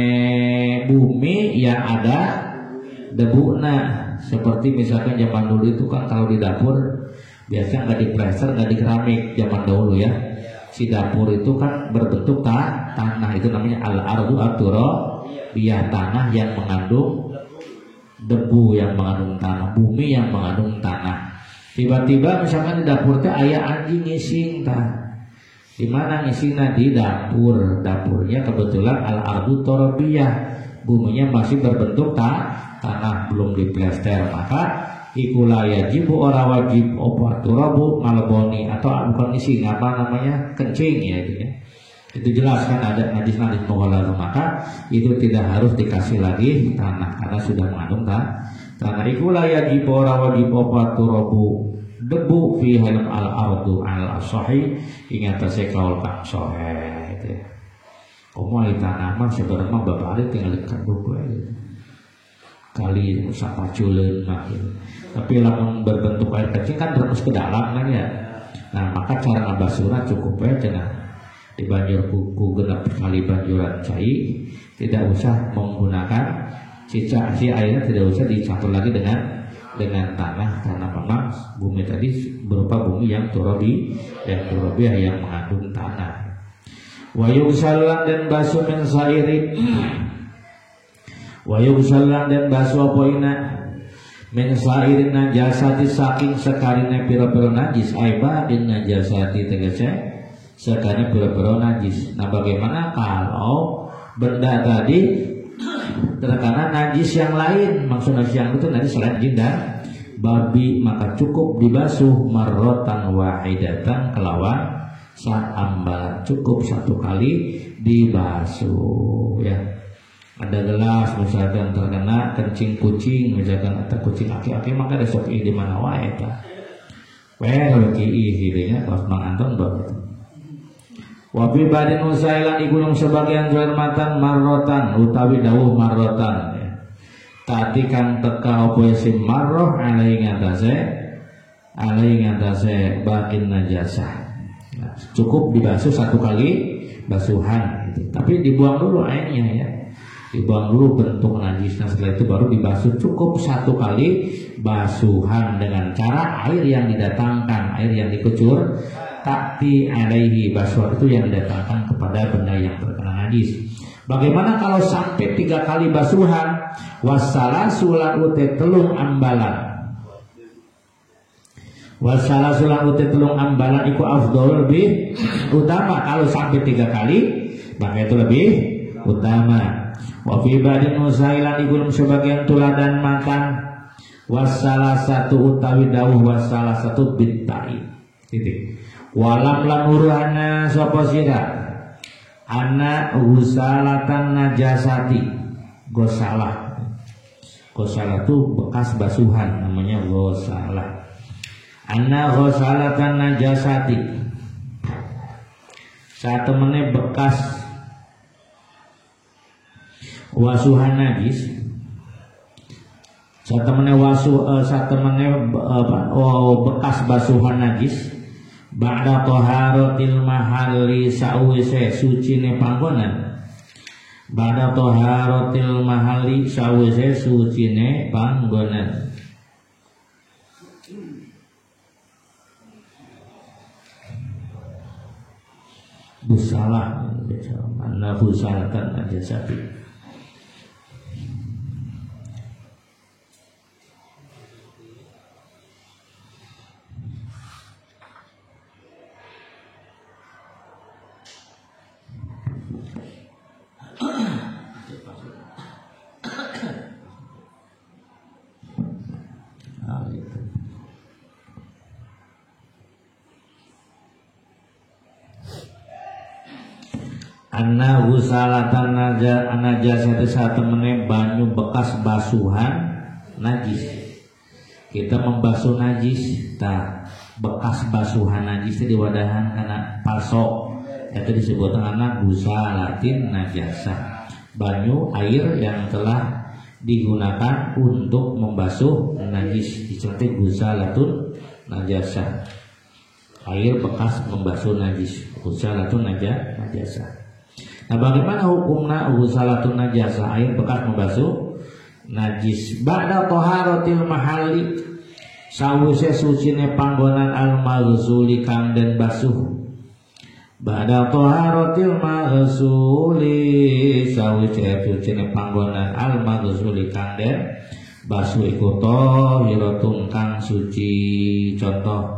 bumi yang ada debuna. Seperti misalkan zaman dulu itu kan kalau di dapur biasanya nggak di plaster, nggak di keramik zaman dahulu ya. Si dapur itu kan berbentuk tanah, itu namanya al-ardu aturabiyah, tanah yang mengandung debu, yang mengandung tanah, bumi yang mengandung tanah. Tiba-tiba misalkan di dapur teh aya anjing ngising tah. Di mana ngisingna? Di dapur. Dapurnya kebetulan al-ardu turabiyah, buminya masih berbentuk tanah, belum diplester, maka ikula yajibu ora wajib opa turabu malboni, atau bukan ngising, apa namanya, kencing ya itu ya. Itu jelas kan ada najis-najis mughallazah, maka itu tidak harus dikasih lagi tanah karena sudah mengandung tanah. Ikula yajibu ora wajib opa turabu debu fi halam al-ardu al-sahih, ingat saya kaul kang sahih itu ya. Komo ai tanah mah sebenarnya babari tinggal dikandung gitu. Kali usah paculeun mah gitu. Tapi lamun berbentuk air kecil kan terus ke dalam kan ya. Nah, maka cara ngabasura cukup ya cenah. Di banjur kuku genep kali banjuran cai, tidak usah menggunakan si airnya, tidak usah dicampur lagi dengan tanah, karena memang bumi tadi berupa bumi yang turabiyah yang mengandung tanah. Wa yusallan dan basu min sairi wa yusallan dan basu apa ina min sa'irin najasati saking sakarine pira-pira najis aibadin najasati tegese sakarine pira-pira najis. Nah, bagaimana kalau benda tadi terkena najis yang lain, maksud najis yang itu najis selain jin dan babi, maka cukup dibasuh marrotan wahidatan kelawan sa'ambalan, cukup satu kali dibasuh ya. Ada gelas misalkan terkena kencing kucing, misalkan ada kucing aki-aki, maka besok di mana wae ta. Well ki ihirinya pas Mang Anton begitu. Wa bi badin usailan iku sebagian jarmatan marrotan utawi dawuh marrotan ya. Tadi kang teka apa sim marroh alai ngatasé bakin najasah. Nah, cukup dibasuh satu kali basuhan gitu. Tapi dibuang dulu airnya ya. Dibuang dulu bentuk najisnya, setelah itu baru dibasuh cukup satu kali basuhan dengan cara air yang didatangkan, air yang dikucur takti alaihi, basuhan itu yang didatangkan kepada benda yang terkena najis. Bagaimana kalau sampai 3 kali basuhan? Wassalasu ute telung ambalan. Wassalasu ute telung ambalan iku afdhal lebih utama. Kalau sampai 3 kali maka itu lebih utama. Wa fi badin usailan iku sebagian tuladan makan wassalasatu utawi dawuh wassalasatu bitai titik walam lan urana sapa sira ana usalatan najasati gosalah itu bekas basuhan namanya gosalah ana gosalatan najasati saat temene bekas wasuhan najis satemene bekas basuhan najis ba'da taharatil mahalli sawise sucine panggonan ba'da taharatil mahalli sawise sucine panggonan busalah mana busalatan aja sapi. Anna husalatan najasati saat temene banyu bekas basuhan najis. Kita membasuh najis, bekas basuhan najis itu diwadahan karena pasok. Itu disebut anak husalatin najasah. Banyu air yang telah digunakan untuk membasuh najis disebut husalatun najasah. Air bekas membasuh najis, husalatun najasah. Nah, bagaimana hukumnya husalatun najasah, air bekas membasuh najis? Ba'da taharatil mahalli sawise sucine panggonan al-maghsuli kang den basuh. Ba'da taharatil maghsuli sawise sucine panggonan al-maghsuli kang den basuh iku tahiratun kang suci. Contoh,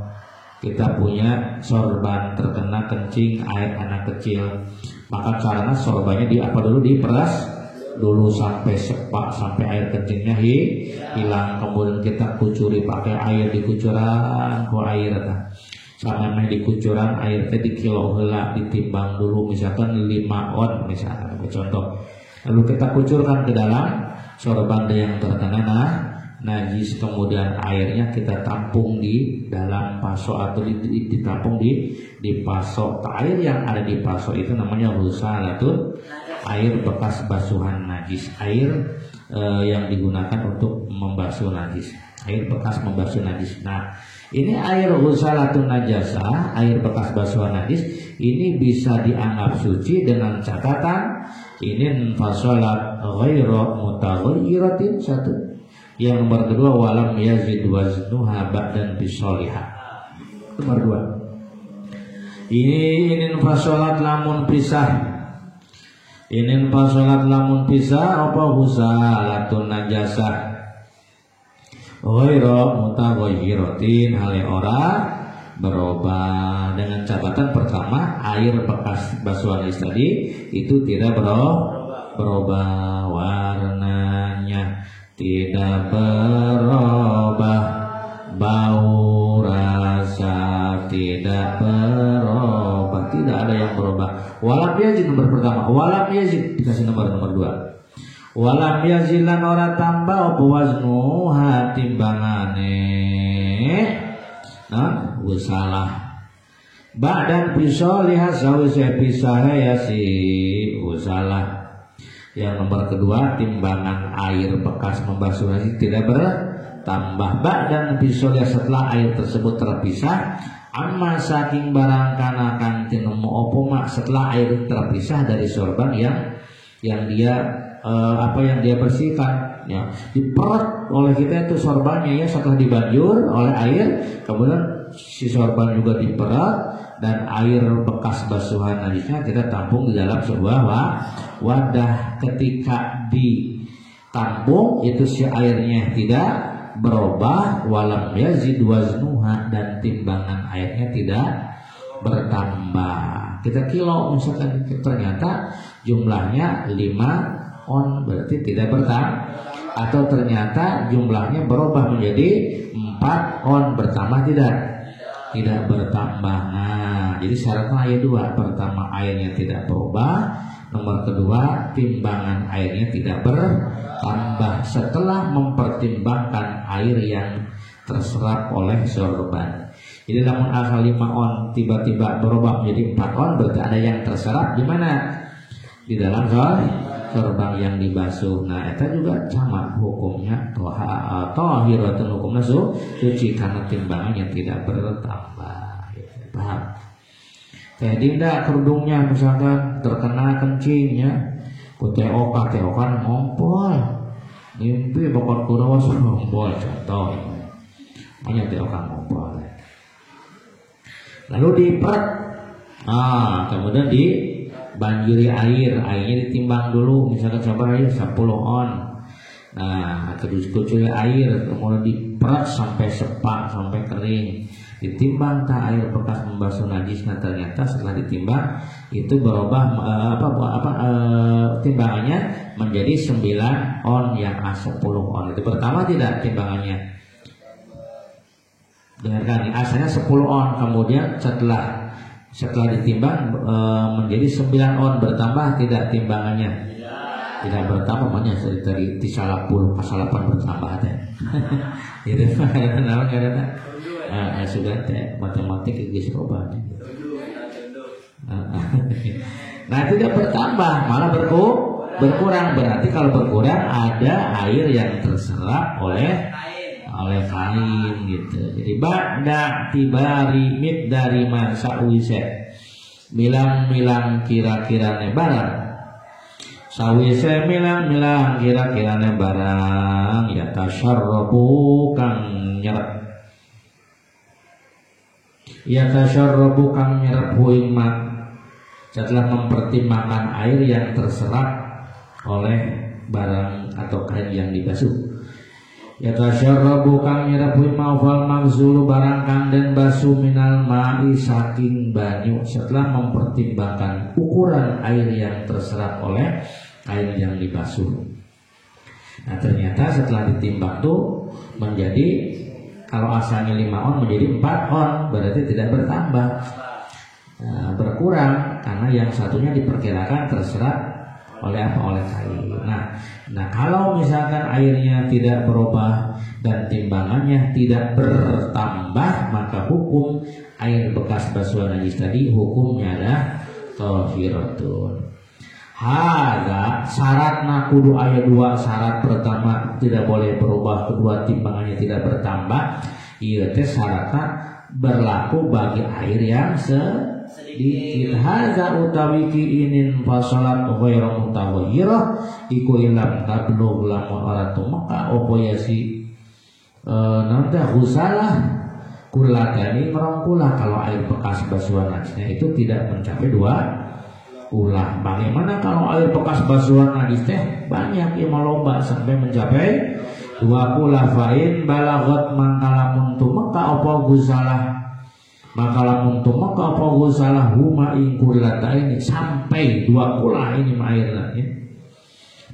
kita punya sorban terkena kencing air anak kecil, maka caranya sorbannya diperas dulu sampai sepak, sampai air kencingnya hilang, kemudian kita kucuri pakai air dikucuran ku air sama dikucuran air teh di kilo heula ditimbang dulu misalkan 5 on misalkan contoh, lalu kita kucurkan ke dalam sorban yang terkena najis, kemudian airnya kita tampung di dalam pasok atau ditampung di pasok. Air yang ada di pasok itu namanya husalatun, air bekas basuhan najis, air yang digunakan untuk membasuh najis, air bekas membasuh najis. Nah, ini air husalatun najasah, air bekas basuhan najis, ini bisa dianggap suci dengan catatan ini fasolat ghairu mutaghayyiratin satu. Yang nomor kedua walam yazid waznuha ba'dan bisolihah. Nomor 2. Ini fasolat lamun pisah. Ini fasolat lamun pisah apa husalatun najasah. Ghairu mutaghayyiratin hale ora berubah. Dengan catatan pertama, air bekas basuhan najis tadi itu tidak berubah, warnanya tidak berubah, bau rasa tidak berubah, tidak ada yang berubah. Walam yazid nomor pertama, walam yazid dikasih nomor dua. Walam yazid lan ora tambah apa waznu timbangane. Nah, usalah. Ba'dan bisolihah sawise pisah ya si usalah. Yang nomor kedua, timbangan air bekas membasuh najis tidak bertambah. Ba'dan bisolihah setelah air tersebut terpisah. Amma saking barang kana kang tinemu opo mak setelah air terpisah dari sorban yang dia yang dia bersihkan ya, diperut oleh kita itu sorbannya ya, setelah dibanjur oleh air, kemudian si sorban juga diperut dan air bekas basuhan najisnya kita tampung di dalam sebuah wadah. Ketika ditampung itu si airnya tidak berubah, walam yazid waznuha dan timbangan airnya tidak bertambah. Kita kilo misalkan ternyata jumlahnya 5 on berarti tidak bertambah, atau ternyata jumlahnya berubah menjadi 4 on bertambah tidak bertambah. Nah, jadi syaratnya ayat 2. Pertama, airnya tidak berubah. Nomor kedua, timbangan airnya tidak bertambah setelah mempertimbangkan air yang terserap oleh sorban. Jadi namun asal 5 on tiba-tiba berubah menjadi 4 on berarti ada yang terserap di mana? Di dalam sorban yang dibasuh. Nah, itu juga sama hukumnya tahiratun hukumnya suci karena timbangannya tidak bertambah. Paham? Kayak dinda kerudungnya misalkan terkena kencingnya, teokan ngompol, mimpi bakal kurawas ngompol contoh. Banyak teokan ngompol. Lalu diperet. Kemudian banjiri airnya ditimbang dulu, misalkan coba air 10 on. Nah, terus kucuri air kemudian diperet sampai sepak sampai kering, ditimbang tak air bekas membasuh najis. Nah, ternyata setelah ditimbang itu berubah timbangannya menjadi 9 on yang 10 on. Itu pertama tidak timbangannya. Dengarkan nih, asalnya 10 on, kemudian setelah ditimbang menjadi 9 on, bertambah tidak timbangannya? Tidak bertambah, makanya dari 30 kasalapan bertambah ada. Itu karena sudah matematik guys perubahannya. Nah, tidak bertambah, malah berkurang. Berarti kalau berkurang ada air yang terserap oleh kain gitu. Jadi ba'da tibari mid dari masa uise milang kira-kira barang sawise milang kira-kira barang ya tasyarrabu kang nyerap huimat setelah mempertimbangkan air yang terserap oleh barang atau kain yang dibasuh. Ya tasyarrabu kang nyerabuhi ma'fal magzulu barang kang dan basuh minal ma'i saking banyu setelah mempertimbangkan ukuran air yang terserap oleh kain yang dibasuh. Nah, ternyata setelah ditimbang tuh menjadi, kalau asalnya 5 on menjadi 4 on, berarti tidak bertambah, berkurang karena yang satunya diperkirakan terserap oleh kain. Nah, kalau misalkan airnya tidak berubah dan timbangannya tidak bertambah, maka hukum air bekas basuhan najis tadi hukumnya adalah tahiratun. Hadza syaratna kudu aya 2 syarat. Pertama tidak boleh berubah, kedua timbangannya tidak bertambah. Ieu teh syaratna berlaku bagi air yang sedikit. Hadza utawi ki inin fasalat ghairu mutaghayyirah iku ilam tablugh lamun ora tumeka opo ya si nanda husalah kulatani merongkulah. Kalau air bekas basuhan najisnya itu tidak mencapai 2 ulah. Bagaimana kalau air bekas basuhan najis teh banyak yang melomba sampai mencapai dua kula fa'in balagot mangkalamun tumeka apa gusalah mangkalamun tumeka apa gusalah huma ing kulata ini sampai dua kula ini airna ya.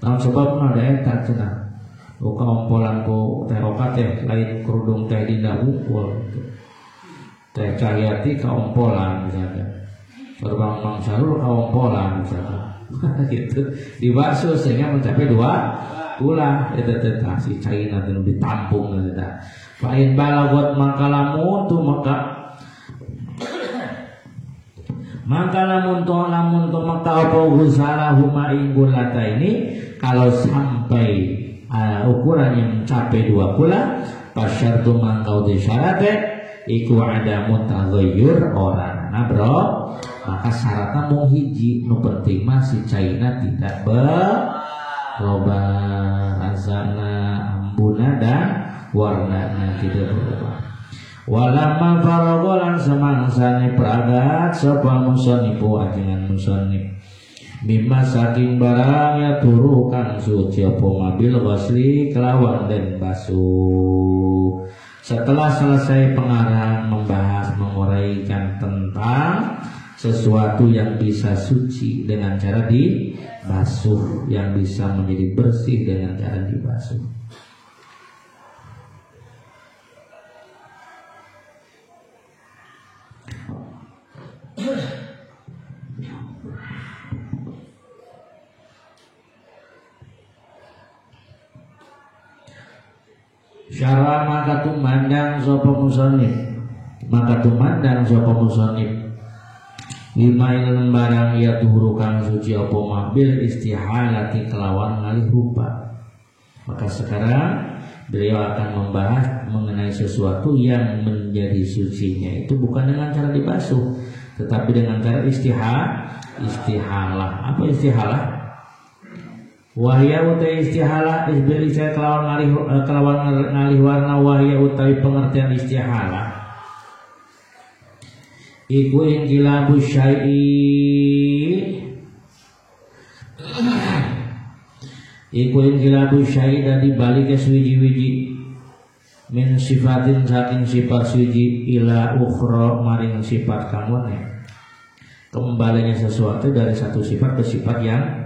Tahun sebabna da eta cenah. Uka ompolan ku terokat teh lain kerudung teh dina hukul. Teh Cahyati ka ompolan misalnya. Berbang Mang Sarul ka ompolan misalnya. Gitu. Dibasuh sehingga mencapai dua kula eta teh si caina teh ditampung eta. Fa in balagot makalamun tu maka lamun to maka apa gusala huma ingulata ini kalau sampai ukuran yang mencapai dua kula pasyartu mangkau di syaratnya iku ada mutaghayyur orang nah bro maka syaratnya mau hiji nu penting masih caina tidak berubah rasana ambuna dan warnanya tidak berubah. Walamma faragolan semangsane pragat sapa musanifu ajengan musannif mimma saking barang ya turukan suci apa mabil ghusli kelawan dan basuh. Setelah selesai pengarang membahas menguraikan tentang sesuatu yang bisa suci dengan cara dibasuh, yang bisa menjadi bersih dengan cara dibasuh. Syara maka tumandang sapa musannif lima lembarang ya tuhuru kang suci apa mabil istihalati kelawan ngalih rupa. Maka sekarang beliau akan membahas mengenai sesuatu yang menjadi sucinya itu bukan dengan cara dibasuh tetapi dengan cara istihalah. Apa istihalah? Wahya utai istihalah isbil isya kelawan ngalih warna wahya utai pengertian istihalah iku ingkilabu syai dan dibalik ke suwiji-wiji min sifatin saking sifat suci ila ukhra maring sifat kamune kembalinya sesuatu dari satu sifat ke sifat yang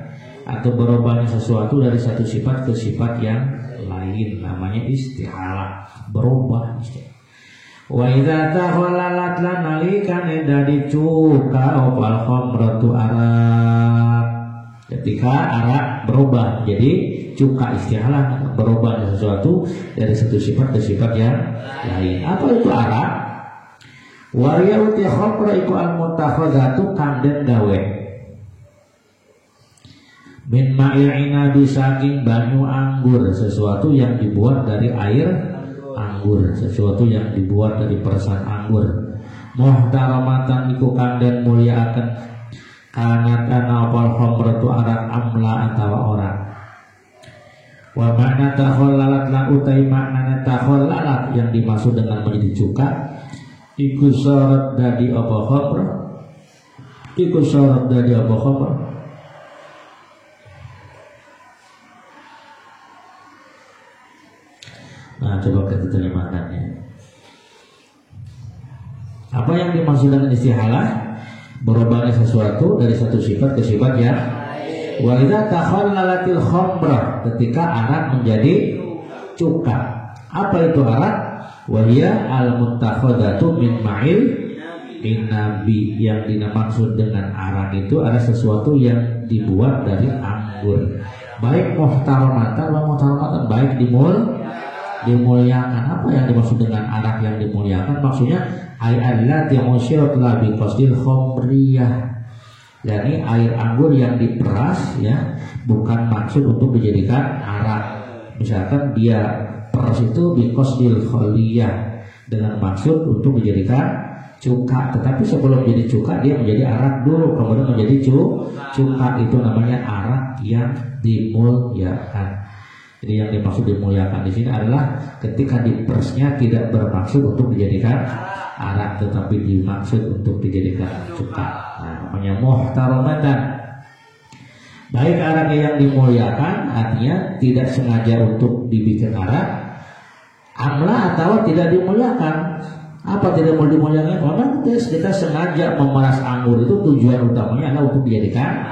atau berubahnya sesuatu dari satu sifat ke sifat yang lain namanya istihalah berubah istihalah. Wa idza tahallalat lan nalikan dadi cuka opal khamratu arak ketika arak berubah jadi cuka istihalah berubah sesuatu dari satu sifat ke sifat yang lain. Apa itu arak? Wariya uti khamra iku al-mutakhadzatu kanden gawe min ma'il inabi saking banyu anggur sesuatu yang dibuat dari air anggur sesuatu yang dibuat dari peresan anggur muhtaramatan iku kang den mulyaaken kanat ana wal khamratu arak amla atawa orang wa makna takhallalat la utai makna takhallalat yang dimaksud dengan menjadi cuka iku syarat dadi apa khamr Nah, coba kita terjemahkannya. Apa yang dimaksud dengan istihalah? Berubahnya sesuatu dari satu sifat ke sifat yang wa idza takhallalatil khamrah ketika arak menjadi cuka. Apa itu arak? Wa hiya al-muttakhadatu min ma'il inabi yang dimaksud dengan arak itu adalah sesuatu yang dibuat dari anggur. Baik muhtaramatan wa muhtaramatan baik dimuliakan. Apa yang dimaksud dengan arak yang dimuliakan? Maksudnya allati usyirat la bi qasdil khamriyah. yakni air anggur yang diperas ya, bukan maksud untuk dijadikan arak. Misalkan dia peras itu bi qasdil khaliyah dengan maksud untuk dijadikan cuka, tetapi sebelum jadi cuka dia menjadi arak dulu, kemudian menjadi cuka. Itu namanya arak yang dimuliakan. Jadi yang dimaksud dimuliakan di sini adalah ketika dipersnya tidak bermaksud untuk dijadikan arak, tetapi dimaksud untuk dijadikan cuka. Nah, namanya muhtaramatan. Baik arak yang dimuliakan artinya tidak sengaja untuk dibikin arak, amla atau tidak dimuliakan. Apa tidak mau dimuliakan? Karena kita sengaja memeras anggur itu tujuan utamanya adalah untuk dijadikan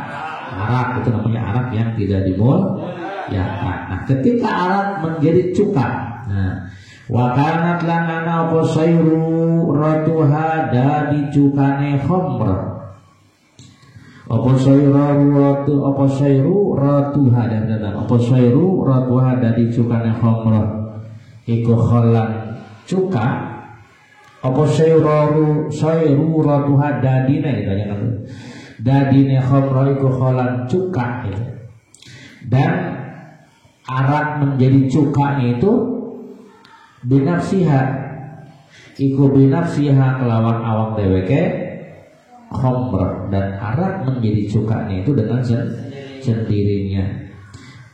arak. Itu namanya arak yang tidak dimuliakan. Nah, ketika arak menjadi cuka, nah, wa kanat lanana apa sayru ratuha dadi cukane khamr. Apa sayru ratuha dan apa sayru ratuha dadi cukane khamr. Iku kholan cuka. Apa sayru ratuha dadine ditanyakan. Dadine khamr iku kholan cuka gitu. Dan arak menjadi cukanya itu binafsiha iku binafsiha kelawan awak dheweke khamr, dan arak menjadi cukanya itu dengan sendirinya.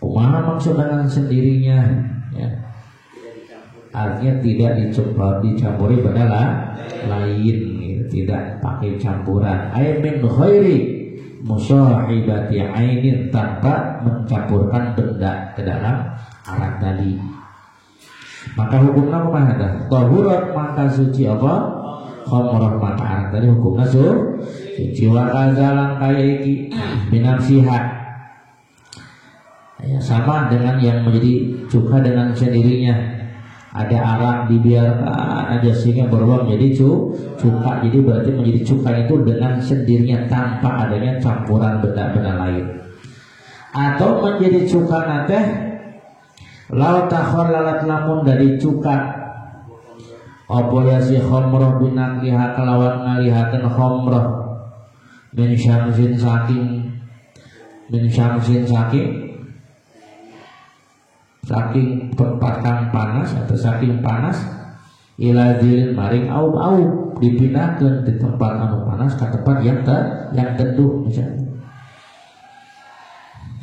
Kumaha maksud dengan sendirinya? Ya. Artinya tidak dicampuri benda lain, gitu. Tidak pakai campuran. Ay min khairi musahibati ainin, tanpa mencampurkan benda ke dalam arak tadi. Maka hukumnya apa? Tahurat maka suci apa? Khamrah maka arak tadi hukumnya suci. Wa kazalan kayaiki binafsiha, ya, sama dengan yang menjadi cuka dengan sendirinya. Ada arak dibiarkan aja sehingga berubah menjadi cuka. Jadi berarti menjadi cuka itu dengan sendirinya tanpa adanya campuran benda-benda lain. Atau menjadi cuka nanti lau takhallalat lamun dari cuka apa ya si khamrah binakliha kelawan ngalihaken khamrah min syamsin saking tempat kang panas atau saking panas ila zilin maring au dipindahkan di tempat anu panas ke tempat yang teduh misalnya.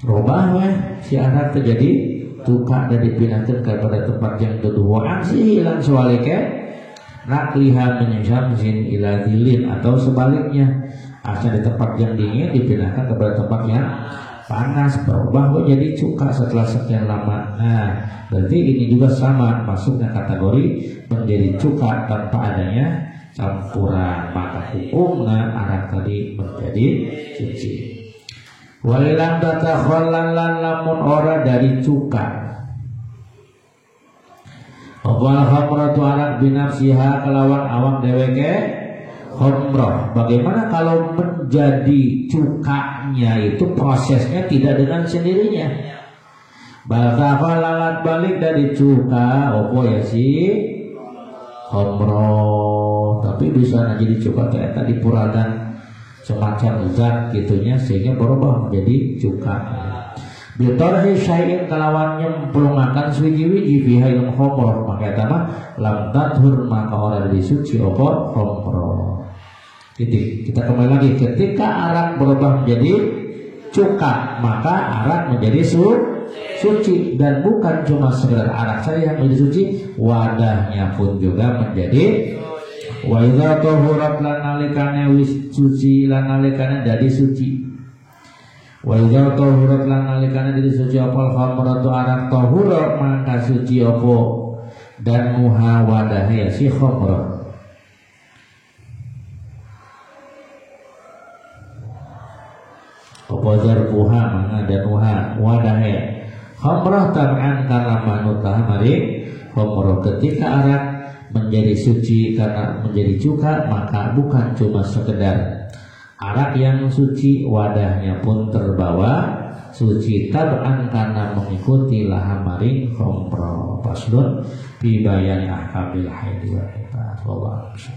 Robah si anak terjadi tuka dan dipindahkan kepada tempat yang teduh. Wa ansi hilang sewalike nakliha min syamsin ila zilin, atau sebaliknya asal di tempat yang dingin dipindahkan kepada tempat yang panas, berubah menjadi cuka setelah sekian lama. Nah, berarti ini juga sama masuknya kategori menjadi cuka tanpa adanya campuran. Maka hukumnya arak tadi menjadi suci. Walilam tatakhallalan lamun ora dari cuka. Wal khamratu arak binafsiha kelawan awak dheweke khamrah. Bagaimana kalau menjadi cukanya itu prosesnya tidak dengan sendirinya? Balkafa lalat balik dari cuka opo ya si khamrah, tapi bisa jadi cuka kayak tadi puradan semacam zat gitunya sehingga berubah menjadi cuka. Bitarhi syai'in kelawan nyemplungakan suci-wiji fiha ilm khamrah, maka etama lam tathur maka ora disuci apa khamrah. Kita kembali lagi, ketika arak berubah menjadi cuka maka arak menjadi suci, dan bukan cuma sekedar arak saja yang menjadi suci, wadahnya pun juga menjadi. Wa idza tahurat lan nalikane wis suci lan nalikane dadi suci. Wa idza tahurat lan nalikane dadi suci apa khamratu arak tahura maka suci apa dan muhawadah ya si khamrah. Apa zarbuha mana dan wadah ya khamrah tab'an karena manutah mari khamrah. Ketika arak menjadi suci karena menjadi cuka, maka bukan cuma sekedar arak yang suci, wadahnya pun terbawa suci tab'an karena mengikuti lahamaring khamrah. Paslun fi bayani ahkamil haid wa nifas.